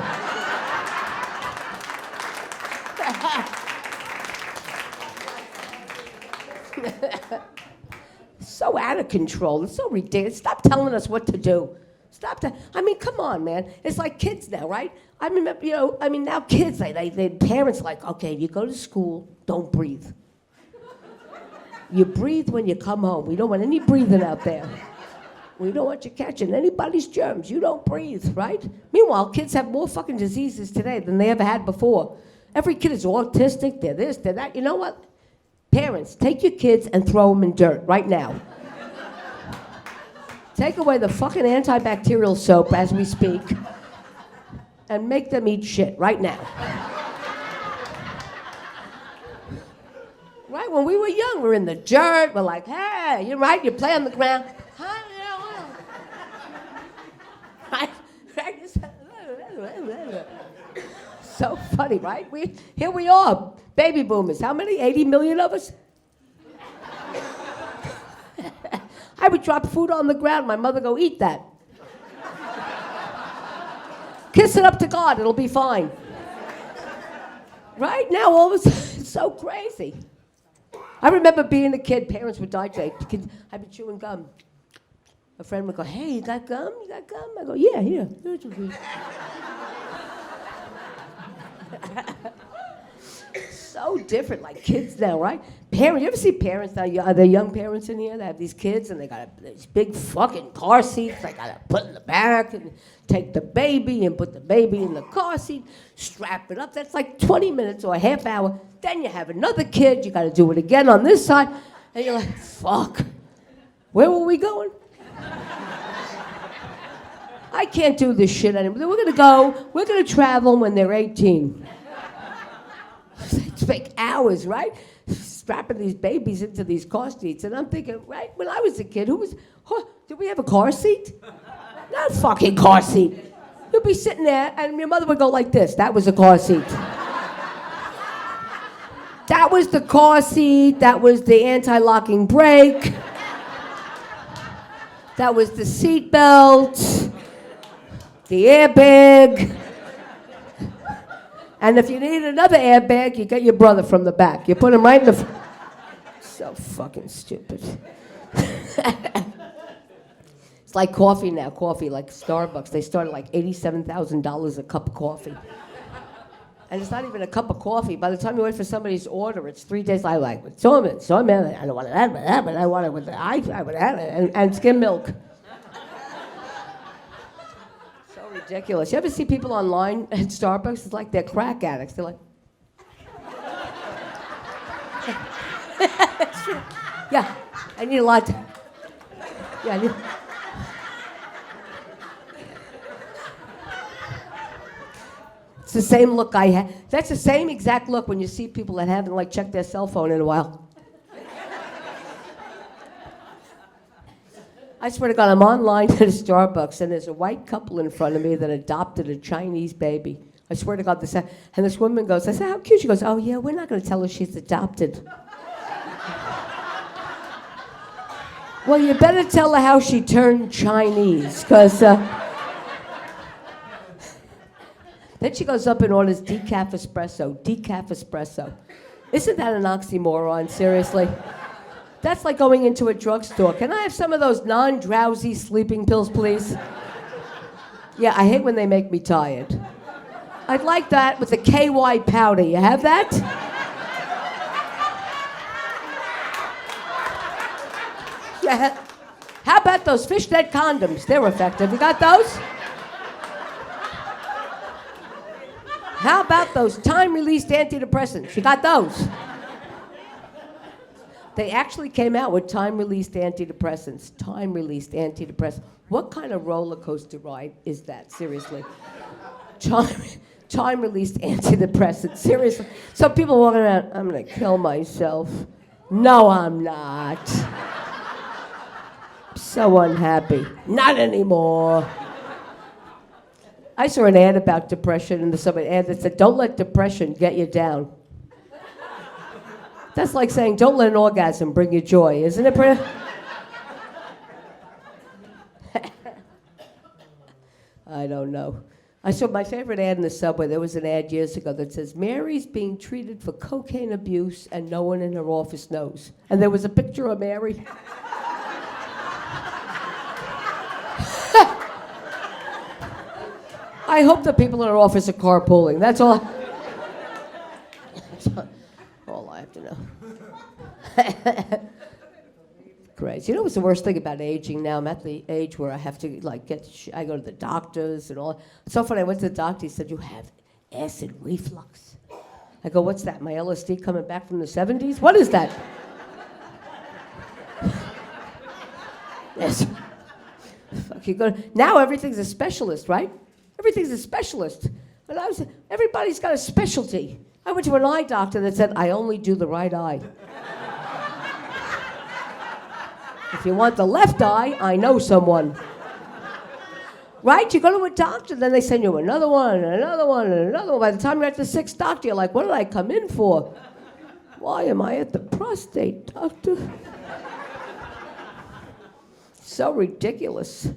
So out of control. It's so ridiculous. Stop telling us what to do. I mean, come on, man. It's like kids now, right? I remember, now kids, they parents are like, okay, you go to school, don't breathe. You breathe when you come home. We don't want any breathing out there. We don't want you catching anybody's germs. You don't breathe, right? Meanwhile, kids have more fucking diseases today than they ever had before. Every kid is autistic, they're this, they're that. You know what? Parents, take your kids and throw them in dirt right now. Take away the fucking antibacterial soap as we speak and make them eat shit right now. Right? When we were young, we're in the dirt. We're like, hey, you're right, you play on the ground. Right? So funny, right? Here we are, baby boomers. How many? 80 million of us? I would drop food on the ground. My mother go, eat that. Kiss it up to God. It'll be fine. Right? Now, all of a sudden, it's so crazy. I remember being a kid. Parents would die today. I'd be chewing gum. A friend would go, hey, you got gum? You got gum? I go, yeah, here. So different, like kids now, right? Parents, you ever see parents now? Are there young parents in here that have these kids and they got these big fucking car seats they got to put in the back and take the baby and put the baby in the car seat, strap it up. That's like 20 minutes or a half hour. Then you have another kid, you got to do it again on this side. And you're like, fuck, where were we going? I can't do this shit anymore. We're going to travel when they're 18. It's like hours, right? Strapping these babies into these car seats. And I'm thinking, right, when I was a kid, did we have a car seat? Not a fucking car seat. You'd be sitting there and your mother would go like this. That was a car seat. That was the car seat. That was the anti-locking brake. That was the seat belt. The airbag. And if you need another airbag, you get your brother from the back. You put him right in the... So fucking stupid. It's like coffee now, like Starbucks. They start at like $87,000 a cup of coffee. And it's not even a cup of coffee. By the time you wait for somebody's order, it's 3 days. I like it. So I don't want that, but I want it with the ice, and skim milk. So ridiculous. You ever see people online at Starbucks? It's like they're crack addicts. They're like, yeah, I need a lot. Yeah, I need. It's the same look I had. That's the same exact look when you see people that haven't like checked their cell phone in a while. I swear to God, I'm online at a Starbucks and there's a white couple in front of me that adopted a Chinese baby. I swear to God, and this woman goes, I said, how cute? She goes, oh yeah, we're not going to tell her she's adopted. Well, you better tell her how she turned Chinese, because... Then she goes up and orders decaf espresso. Isn't that an oxymoron, seriously? That's like going into a drugstore. Can I have some of those non-drowsy sleeping pills, please? Yeah, I hate when they make me tired. I'd like that with the KY powder. You have that? Yeah. How about those fishnet condoms? They're effective. You got those? How about those time-released antidepressants? You got those? They actually came out with time-released antidepressants. Time-released antidepressants. What kind of roller coaster ride is that? Seriously. Time-released antidepressants. Seriously. Some people walking around, I'm going to kill myself. No, I'm not. I'm so unhappy. Not anymore. I saw an ad about depression, and some ad that said, don't let depression get you down. That's like saying, don't let an orgasm bring you joy, isn't it, Britta? I don't know. I saw my favorite ad in the subway. There was an ad years ago that says, Mary's being treated for cocaine abuse and no one in her office knows. And there was a picture of Mary. I hope the people in our office are carpooling. That's all. That's all I have to know. Great. You know what's the worst thing about aging now? I'm at the age where I have to I go to the doctors and all. It's so funny. I went to the doctor. He said, you have acid reflux. I go, what's that? My LSD coming back from the 70s? What is that? Yes. Fuck, you go. Now everything's a specialist, right? Everything's a specialist. And everybody's got a specialty. I went to an eye doctor that said, I only do the right eye. If you want the left eye, I know someone. Right? You go to a doctor, then they send you another one, and another one, and another one. By the time you're at the sixth doctor, you're like, what did I come in for? Why am I at the prostate doctor? So ridiculous.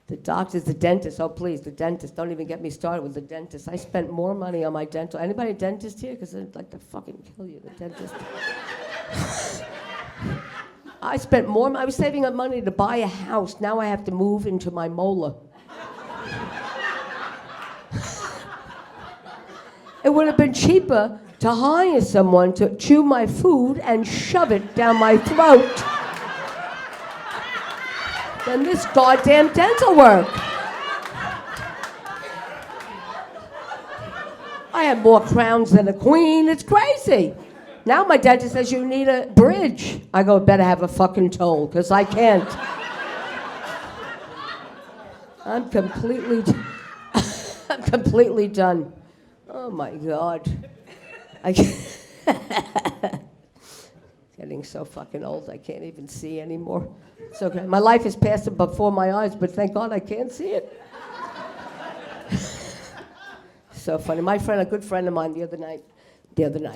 The doctors, the dentist, oh please, the dentist, don't even get me started with the dentist. I spent more money on my dental. Anybody a dentist here? Because they'd like to fucking kill you, the dentist. I spent more, I was saving up money to buy a house. Now I have to move into my molar. It would have been cheaper to hire someone to chew my food and shove it down my throat than this goddamn dental work. I have more crowns than a queen. It's crazy. Now my dentist says you need a bridge. I go, better have a fucking toll, because I can't. I'm completely done. Oh my God. Getting so fucking old, I can't even see anymore. It's okay. My life is passing before my eyes, but thank God I can't see it. So funny. My friend, a good friend of mine the other night,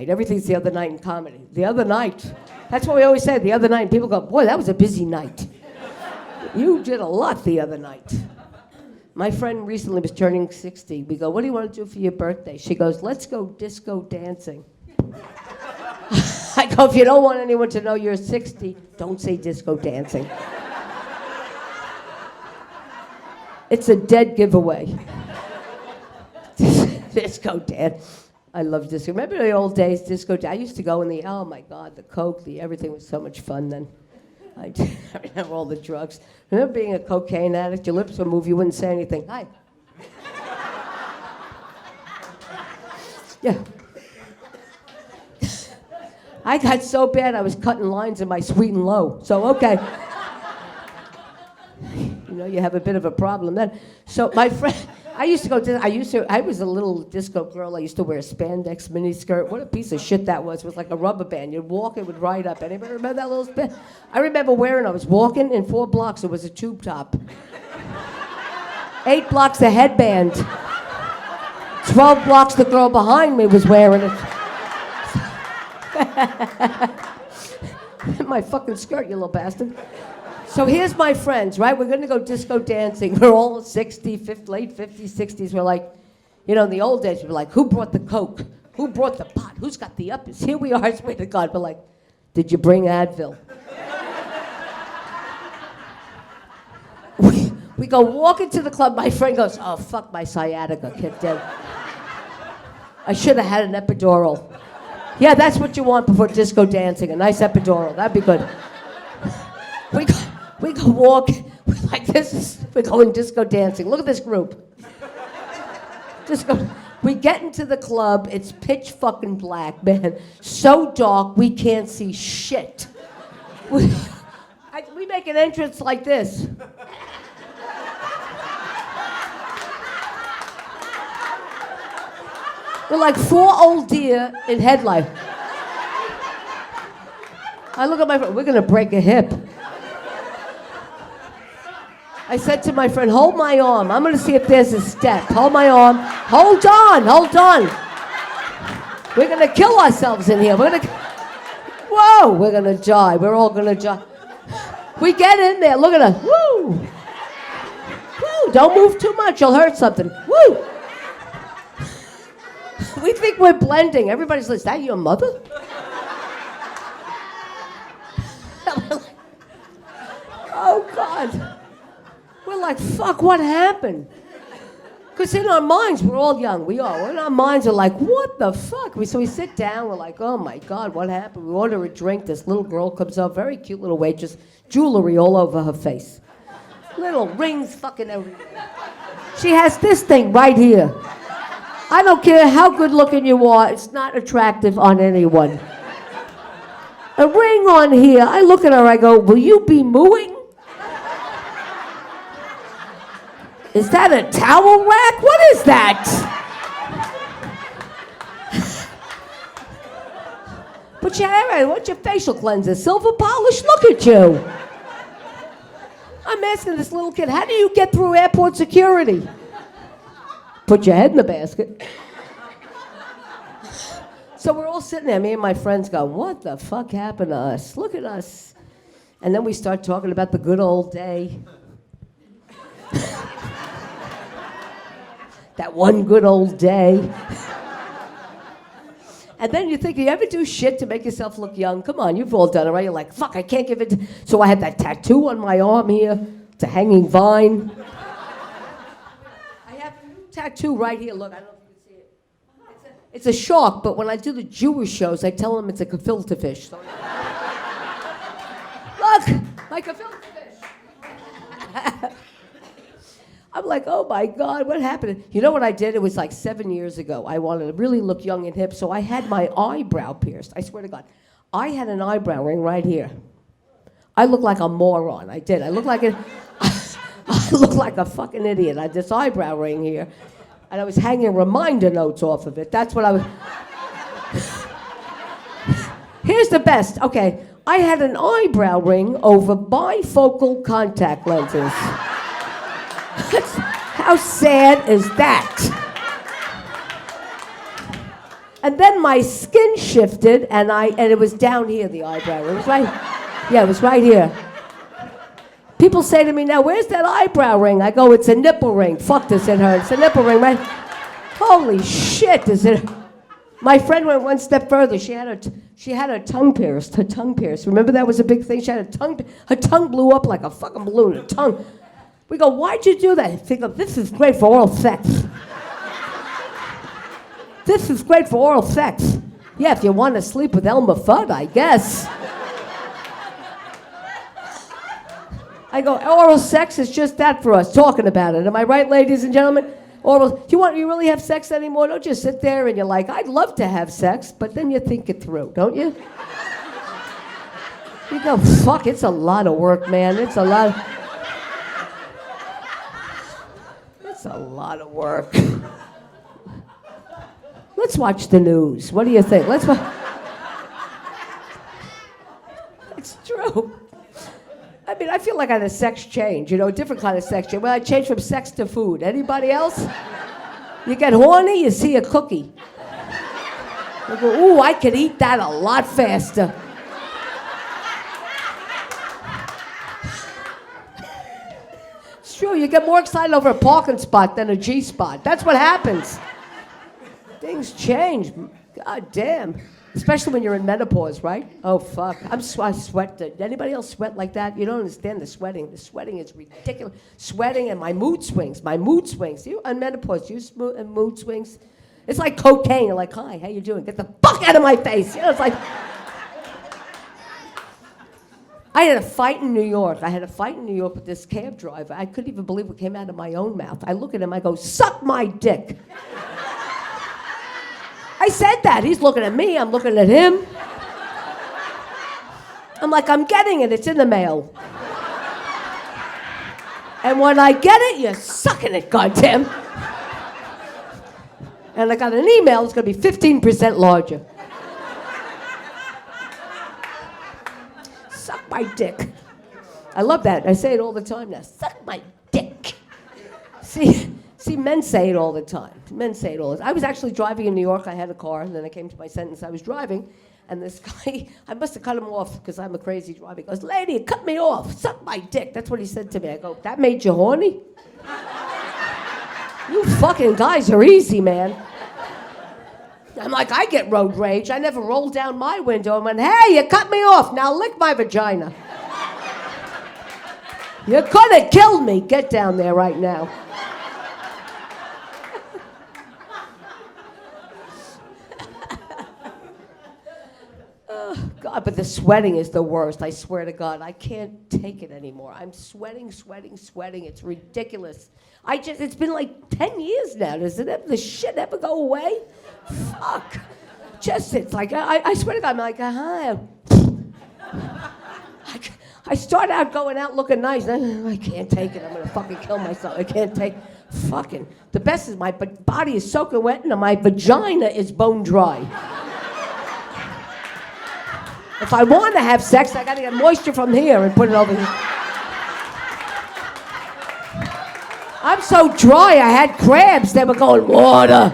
everything's the other night in comedy. The other night. That's what we always say, the other night. And people go, boy, that was a busy night. You did a lot the other night. My friend recently was turning 60. We go, what do you want to do for your birthday? She goes, let's go disco dancing. I go, if you don't want anyone to know you're 60, don't say disco dancing. It's a dead giveaway. Disco dance. I love disco. Remember the old days, disco dance? I used to go in the, oh my God, the coke, everything was so much fun then. I remember all the drugs. Remember being a cocaine addict? Your lips would move, you wouldn't say anything. Hi. Yeah. I got so bad I was cutting lines in my sweet and low. So, okay. You know, you have a bit of a problem then. So my friend, I was a little disco girl. I used to wear a spandex miniskirt. What a piece of shit that was. It was like a rubber band. You'd walk, it would ride up. Anybody remember that little span? I remember I was walking in 4 blocks, it was a tube top. 8 blocks a headband. 12 blocks the girl behind me was wearing it. My fucking skirt, you little bastard. So here's my friends, right? We're going to go disco dancing. We're all 60, 50, late 50s, 60s. We're like, you know, in the old days, we were like, who brought the coke? Who brought the pot? Who's got the uppers? Here we are, I swear to God. We're like, did you bring Advil? We go walk into the club. My friend goes, oh, fuck, my sciatica kicked in. I should have had an epidural. Yeah, that's what you want before disco dancing, a nice epidural. That'd be good. We go walk, like we're going disco dancing. Look at this group. We get into the club, it's pitch fucking black, man. So dark, we can't see shit. We make an entrance like this. We're like 4 old deer in headlight. I look at my friend, we're gonna break a hip. I said to my friend, hold my arm. I'm going to see if there's a step. Hold my arm. Hold on. We're going to kill ourselves in here. We're going to die. We're all going to die. We get in there. Look at us. Woo. Woo. Don't move too much. You'll hurt something. Woo. We think we're blending. Everybody's like, is that your mother? Oh, God. We're like, fuck, what happened? Because in our minds, we're all young. We are. In our minds, we're like, what the fuck? So we sit down. We're like, oh, my God, what happened? We order a drink. This little girl comes up, very cute little waitress, jewelry all over her face. Little rings fucking everywhere. She has this thing right here. I don't care how good looking you are. It's not attractive on anyone. A ring on here. I look at her. I go, will you be mooing? Is that a towel rack? What is that? Put your hair in. What's your facial cleanser? Silver polish? Look at you. I'm asking this little kid, how do you get through airport security? Put your head in the basket. So we're all sitting there, me and my friends go, what the fuck happened to us? Look at us. And then we start talking about the good old day. That one good old day. And then you think, you ever do shit to make yourself look young? Come on, you've all done it, right? You're like, fuck, I can't give it. So I had that tattoo on my arm here. It's a hanging vine. I have a new tattoo right here. Look, I don't know if you can see it. It's a shark, but when I do the Jewish shows, I tell them it's a gefilte fish. So look, like a gefilte fish. I'm like, oh my God, what happened? You know what I did? It was like 7 years ago. I wanted to really look young and hip, so I had my eyebrow pierced. I swear to God. I had an eyebrow ring right here. I look like a moron. I did. I look like I look like a fucking idiot. I had this eyebrow ring here, and I was hanging reminder notes off of it. That's what I was. Here's the best. Okay, I had an eyebrow ring over bifocal contact lenses. How sad is that? And then my skin shifted, and it was down here, the eyebrow. It was right, yeah, it was right here. People say to me now, where's that eyebrow ring? I go, it's a nipple ring. Fuck this, it hurts. It's a nipple ring, right? Holy shit, is it? My friend went one step further. She had her tongue pierced. Her tongue pierced. Remember that was a big thing? She had her tongue blew up like a fucking balloon. Her tongue. We go, why'd you do that? I think, this is great for oral sex. This is great for oral sex. Yeah, if you want to sleep with Elmer Fudd, I guess. I go, oral sex is just that for us, talking about it. Am I right, ladies and gentlemen? Oral, you really have sex anymore? Don't just sit there and you're like, I'd love to have sex, but then you think it through, don't you? You go, fuck, it's a lot of work, man. It's a lot of work. Let's watch the news. What do you think? It's true. I mean, I feel like I had a sex change, a different kind of sex change. Well, I changed from sex to food. Anybody else? You get horny, you see a cookie. You go, ooh, I could eat that a lot faster. It's true, you get more excited over a parking spot than a G-spot. That's what happens. Things change. God damn. Especially when you're in menopause, right? Oh, fuck. I sweat. Anybody else sweat like that? You don't understand the sweating. The sweating is ridiculous. Sweating and my mood swings. You on menopause, mood swings? It's like cocaine. You're like, hi, how you doing? Get the fuck out of my face. It's like... I had a fight in New York. With this cab driver. I couldn't even believe what came out of my own mouth. I look at him, I go, suck my dick. I said that. He's looking at me. I'm looking at him. I'm like, I'm getting it. It's in the mail. And when I get it, you're sucking it, goddamn. And I got an email. It's going to be 15% larger. Suck my dick. I love that. I say it all the time now. Suck my dick. See, men say it all the time. I was actually driving in New York. I had a car, and then I came to my sentence. I was driving, and this guy, I must have cut him off because I'm a crazy driver. He goes, lady, cut me off. Suck my dick. That's what he said to me. I go, that made you horny? You fucking guys are easy, man. I'm like, I get road rage. I never rolled down my window and went, hey, you cut me off. Now lick my vagina. You could have killed me. Get down there right now. God, but the sweating is the worst. I swear to God, I can't take it anymore. I'm sweating. It's ridiculous. It's been like 10 years now. Does the shit ever go away? Fuck. It's like, I swear to God, I'm like, I start out going out looking nice. I can't take it. I'm going to fucking kill myself. I can't take fucking. The best is my body is soaking wet and my vagina is bone dry. If I want to have sex, I got to get moisture from here and put it over here. I'm so dry, I had crabs. They were going, water.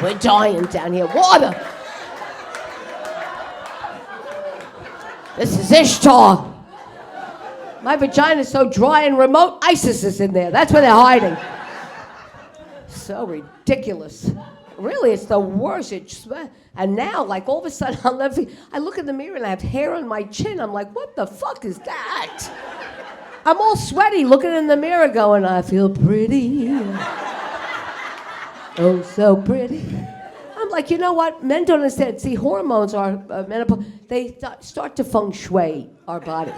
We're dying down here. Water. This is Ishtar. My vagina is so dry and remote, ISIS is in there. That's where they're hiding. So ridiculous. Really, it's the worst. And now, like, all of a sudden, I look in the mirror and I have hair on my chin. I'm like, what the fuck is that? I'm all sweaty looking in the mirror going, I feel pretty. Oh, so pretty. I'm like, you know what? Men don't understand. See, hormones are menopause. They start to feng shui our body.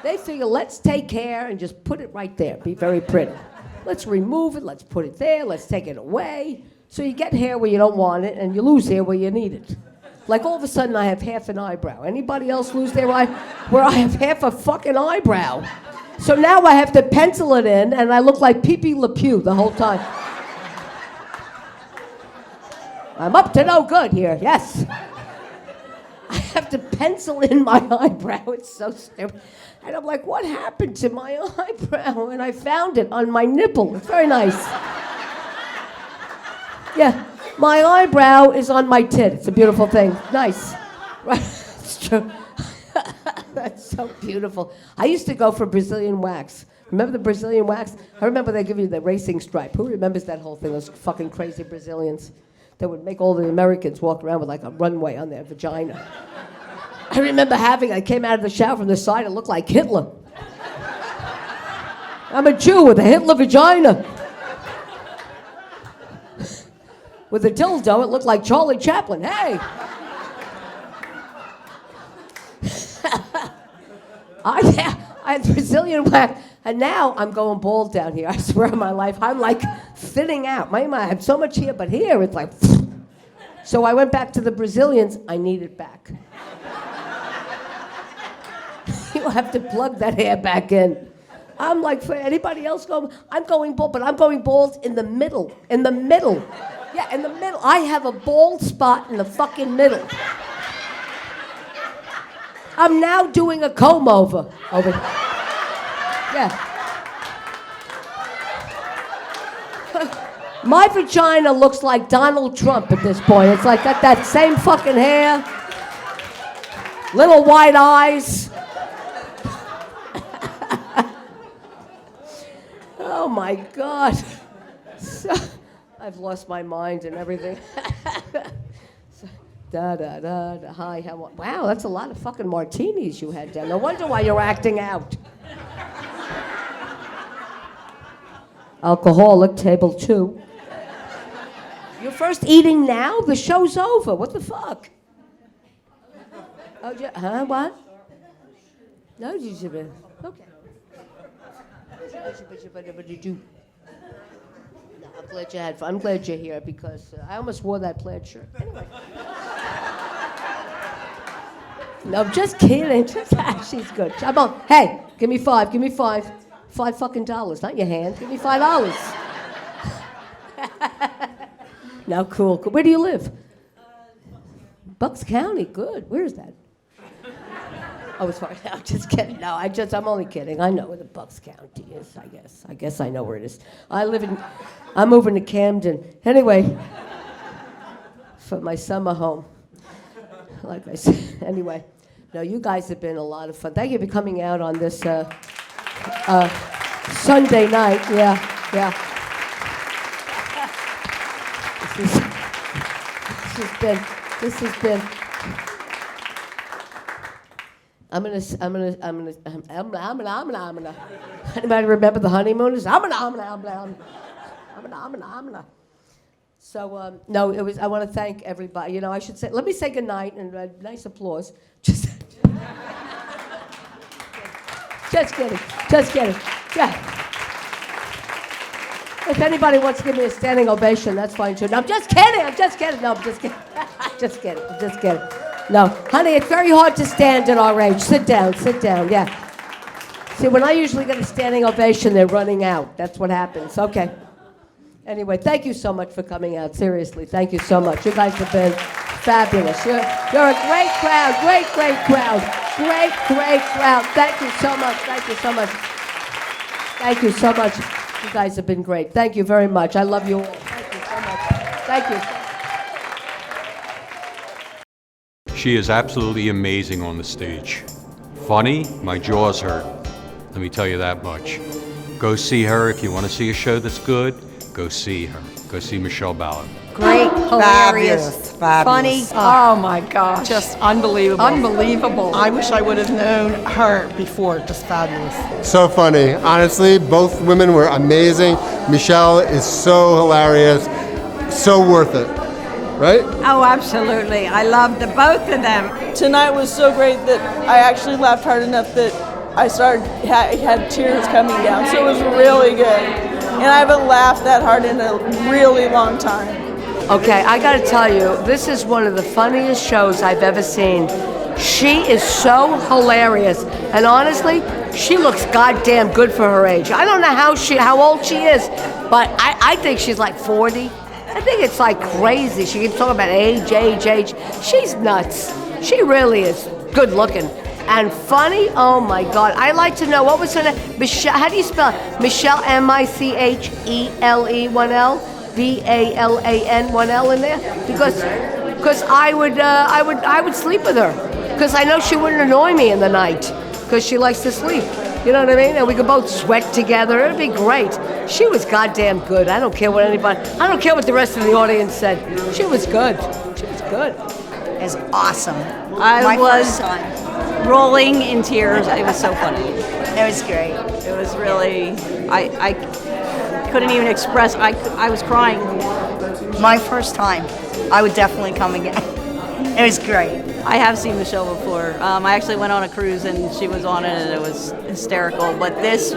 They figure, let's take care and just put it right there. Be very pretty. Let's remove it. Let's put it there. Let's take it away. So you get hair where you don't want it, and you lose hair where you need it. Like all of a sudden, I have half an eyebrow. Anybody else lose their eye? Where I have half a fucking eyebrow. So now I have to pencil it in, and I look like Pee-Pee Le Pew the whole time. I'm up to no good here, yes. I have to pencil in my eyebrow. It's so stupid. And I'm like, what happened to my eyebrow? And I found it on my nipple. It's very nice. Yeah, my eyebrow is on my tit. It's a beautiful thing. Nice. Right? It's true. That's So beautiful. I used to go for Brazilian wax. Remember the Brazilian wax? I remember they give you the racing stripe. Who remembers that whole thing? Those fucking crazy Brazilians that would make all the Americans walk around with like a runway on their vagina. I remember I came out of the shower from the side, it looked like Hitler. I'm a Jew with a Hitler vagina. With a dildo, it looked like Charlie Chaplin. Hey! I had Brazilian wax, and now I'm going bald down here. I swear on my life, I'm like thinning out. I have so much here, but here it's like. So I went back to the Brazilians. I need it back. You have to plug that hair back in. I'm like, for anybody else going, I'm going bald, but I'm going bald in the middle. In the middle. Yeah, in the middle. I have a bald spot in the fucking middle. I'm now doing a comb over. Yeah. My vagina looks like Donald Trump at this point. It's like got that same fucking hair, little white eyes. Oh my God. So, I've lost my mind and everything. Hi, wow, that's a lot of fucking martinis you had down. No wonder why you're acting out. Alcoholic, table 2. You're first eating now? The show's over. What the fuck? Oh, yeah, huh? What? No, you should be. Okay. No, I'm glad you had fun. I'm glad you're here because I almost wore that plaid shirt. Anyway. No, just kidding. She's good. Hey, give me 5. Give me 5. $5, not your hand. Give me $5. No, cool. Where do you live? Bucks County. Good. Where is that? Oh, it's far. No, I'm just kidding. No, I'm only kidding. I know where the Bucks County is, I guess. I guess I know where it is. I'm moving to Camden. Anyway, for my summer home. Like I said, anyway. No, you guys have been a lot of fun. Thank you for coming out on this Sunday night. Yeah. This has been. I'm gonna. Anybody remember the honeymooners? So no, it was. I want to thank everybody. You know, I should say. Let me say good night and nice applause. Just kidding. Yeah. If anybody wants to give me a standing ovation, that's fine too. No, I'm just kidding. No, I'm just kidding. Just kidding. No, honey, it's very hard to stand at our age. Sit down, yeah. See, when I usually get a standing ovation, they're running out. That's what happens. Okay. Anyway, thank you so much for coming out. Seriously, thank you so much. You guys have been fabulous. You're a great crowd. Great crowd. Thank you so much. You guys have been great. Thank you very much. I love you all. Thank you so much. Thank you. She is absolutely amazing on the stage. Funny, my jaws hurt. Let me tell you that much. Go see her if you want to see a show that's good. Go see her. Go see Michele Balan. Great, hilarious, funny. Oh my gosh. Just unbelievable. Unbelievable. I wish I would have known her before. Just fabulous. So funny. Honestly, both women were amazing. Michele is so hilarious. So worth it. Right? Oh, absolutely. I loved the both of them. Tonight was so great that I actually laughed hard enough that I had tears coming down. So it was really good. And I haven't laughed that hard in a really long time. Okay, I gotta tell you, this is one of the funniest shows I've ever seen. She is so hilarious. And honestly, she looks goddamn good for her age. I don't know how old she is, but I think she's like 40. I think it's like crazy. She keeps talking about age. She's nuts. She really is good looking. And funny, oh my God. I like to know, what was her name? Michele, how do you spell it? Michele, Michele, 1 L, Balan, 1 L in there? Because I would sleep with her. Because I know she wouldn't annoy me in the night. because she likes to sleep. You know what I mean? And we could both sweat together. It'd be great. She was goddamn good. I don't care what I don't care what the rest of the audience said. She was good. She was good. Is awesome. I was rolling in tears. It was so funny. It was great. It was really, I couldn't even express, I was crying. My first time. I would definitely come again. It was great. I have seen Michelle before. I actually went on a cruise and she was on it and it was hysterical. But this,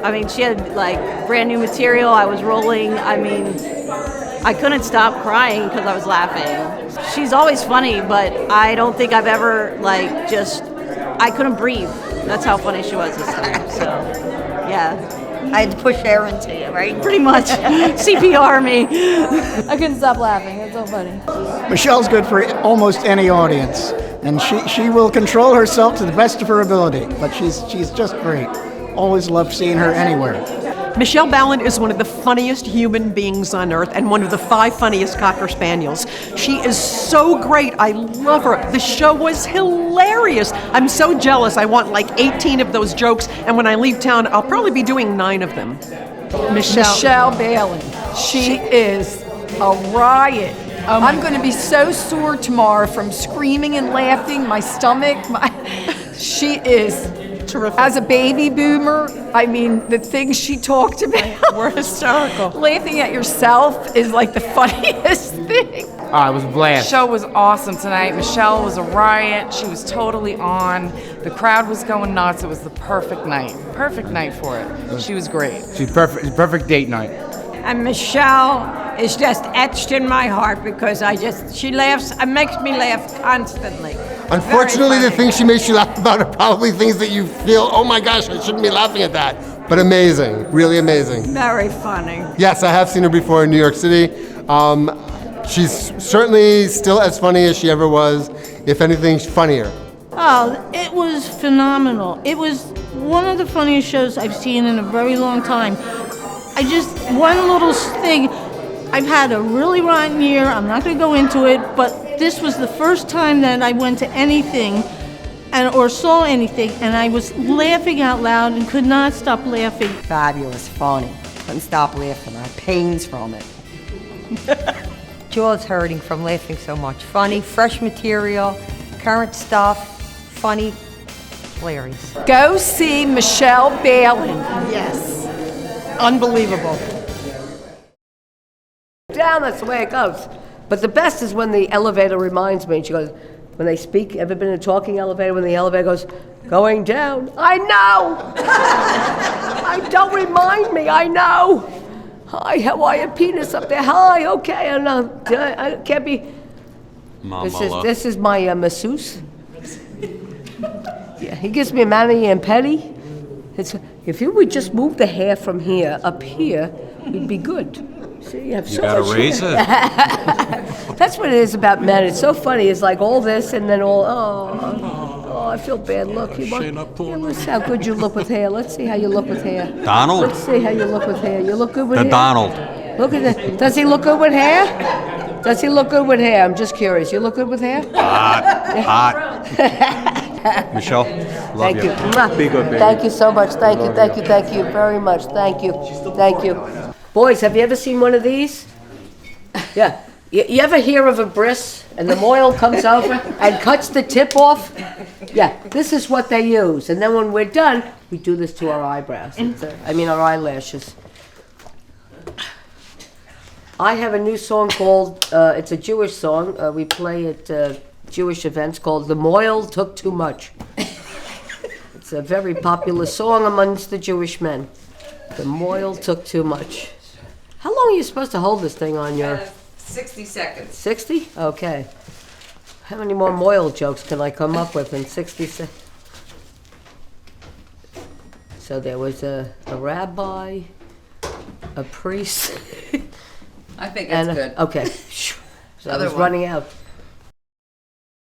I mean, she had like brand new material. I was rolling. I mean, I couldn't stop crying because I was laughing. She's always funny, but I don't think I've ever I couldn't breathe. That's how funny she was this time. So, yeah. I had to push air into you, right? Pretty much. CPR me. I couldn't stop laughing. It's so funny. Michelle's good for almost any audience, and she will control herself to the best of her ability, but she's just great. Always love seeing her anywhere. Michele Balan is one of the funniest human beings on earth and one of the 5 funniest Cocker Spaniels. She is so great. I love her. The show was hilarious. I'm so jealous. I want like 18 of those jokes, and when I leave town, I'll probably be doing 9 of them. Michele Balan. She is a riot. I'm going to be so sore tomorrow from screaming and laughing. My stomach. She is. Terrific. As a baby boomer, I mean, the things she talked about. We're hysterical. Laughing at yourself is like the funniest thing. It was a blast. The show was awesome tonight. Michelle was a riot. She was totally on. The crowd was going nuts. It was the perfect night. Perfect night for it. She was great. She's perfect date night. And Michelle is just etched in my heart because she laughs and makes me laugh constantly. Unfortunately, the things she makes you laugh about are probably things that you feel, oh my gosh, I shouldn't be laughing at that. But amazing, really amazing. Very funny. Yes, I have seen her before in New York City. She's certainly still as funny as she ever was, if anything, funnier. Oh, it was phenomenal. It was one of the funniest shows I've seen in a very long time. One little thing, I've had a really rotten year, I'm not going to go into it, but this was the first time that I went to anything or saw anything, and I was laughing out loud and could not stop laughing. Fabulous, funny. Couldn't stop laughing. I had pains from it. Jaw's hurting from laughing so much. Funny, fresh material, current stuff, funny, hilarious. Go see Michele Balan. Yes. Unbelievable. Down, that's the way it goes. But the best is when the elevator reminds me, and she goes, when they speak, ever been in a talking elevator, when the elevator goes, going down, I know! Don't remind me, I know! Hi, how are you, penis up there? Hi, okay, I know, I can't be... This is my masseuse. Yeah, he gives me a mani and pedi. If you would just move the hair from here up here, we'd be good. See, you have so gotta much raise hair. That's what it is about men. It's so funny. It's like all this and then all, I feel bad. Look, let's see how good you look with hair. Let's see how you look with hair. Donald? Let's see how you look with hair. You look good with hair? Donald. Look at that. Does he look good with hair? Does he look good with hair? I'm just curious. You look good with hair? Hot. Michelle, love Thank you. Be good, baby. Thank you so much. Thank you very much. Thank you. Boys, have you ever seen one of these? Yeah. You ever hear of a bris and the moil comes over and cuts the tip off? Yeah, this is what they use. And then when we're done, we do this to our eyebrows. Our eyelashes. I have a new song called, it's a Jewish song. We play at Jewish events called The Moil Took Too Much. It's a very popular song amongst the Jewish men. The moil took too much. How long are you supposed to hold this thing on your... 60 seconds. 60? Okay. How many more moil jokes can I come up with in 60 seconds? So there was a rabbi, a priest... I think that's good. Okay. So I was running out.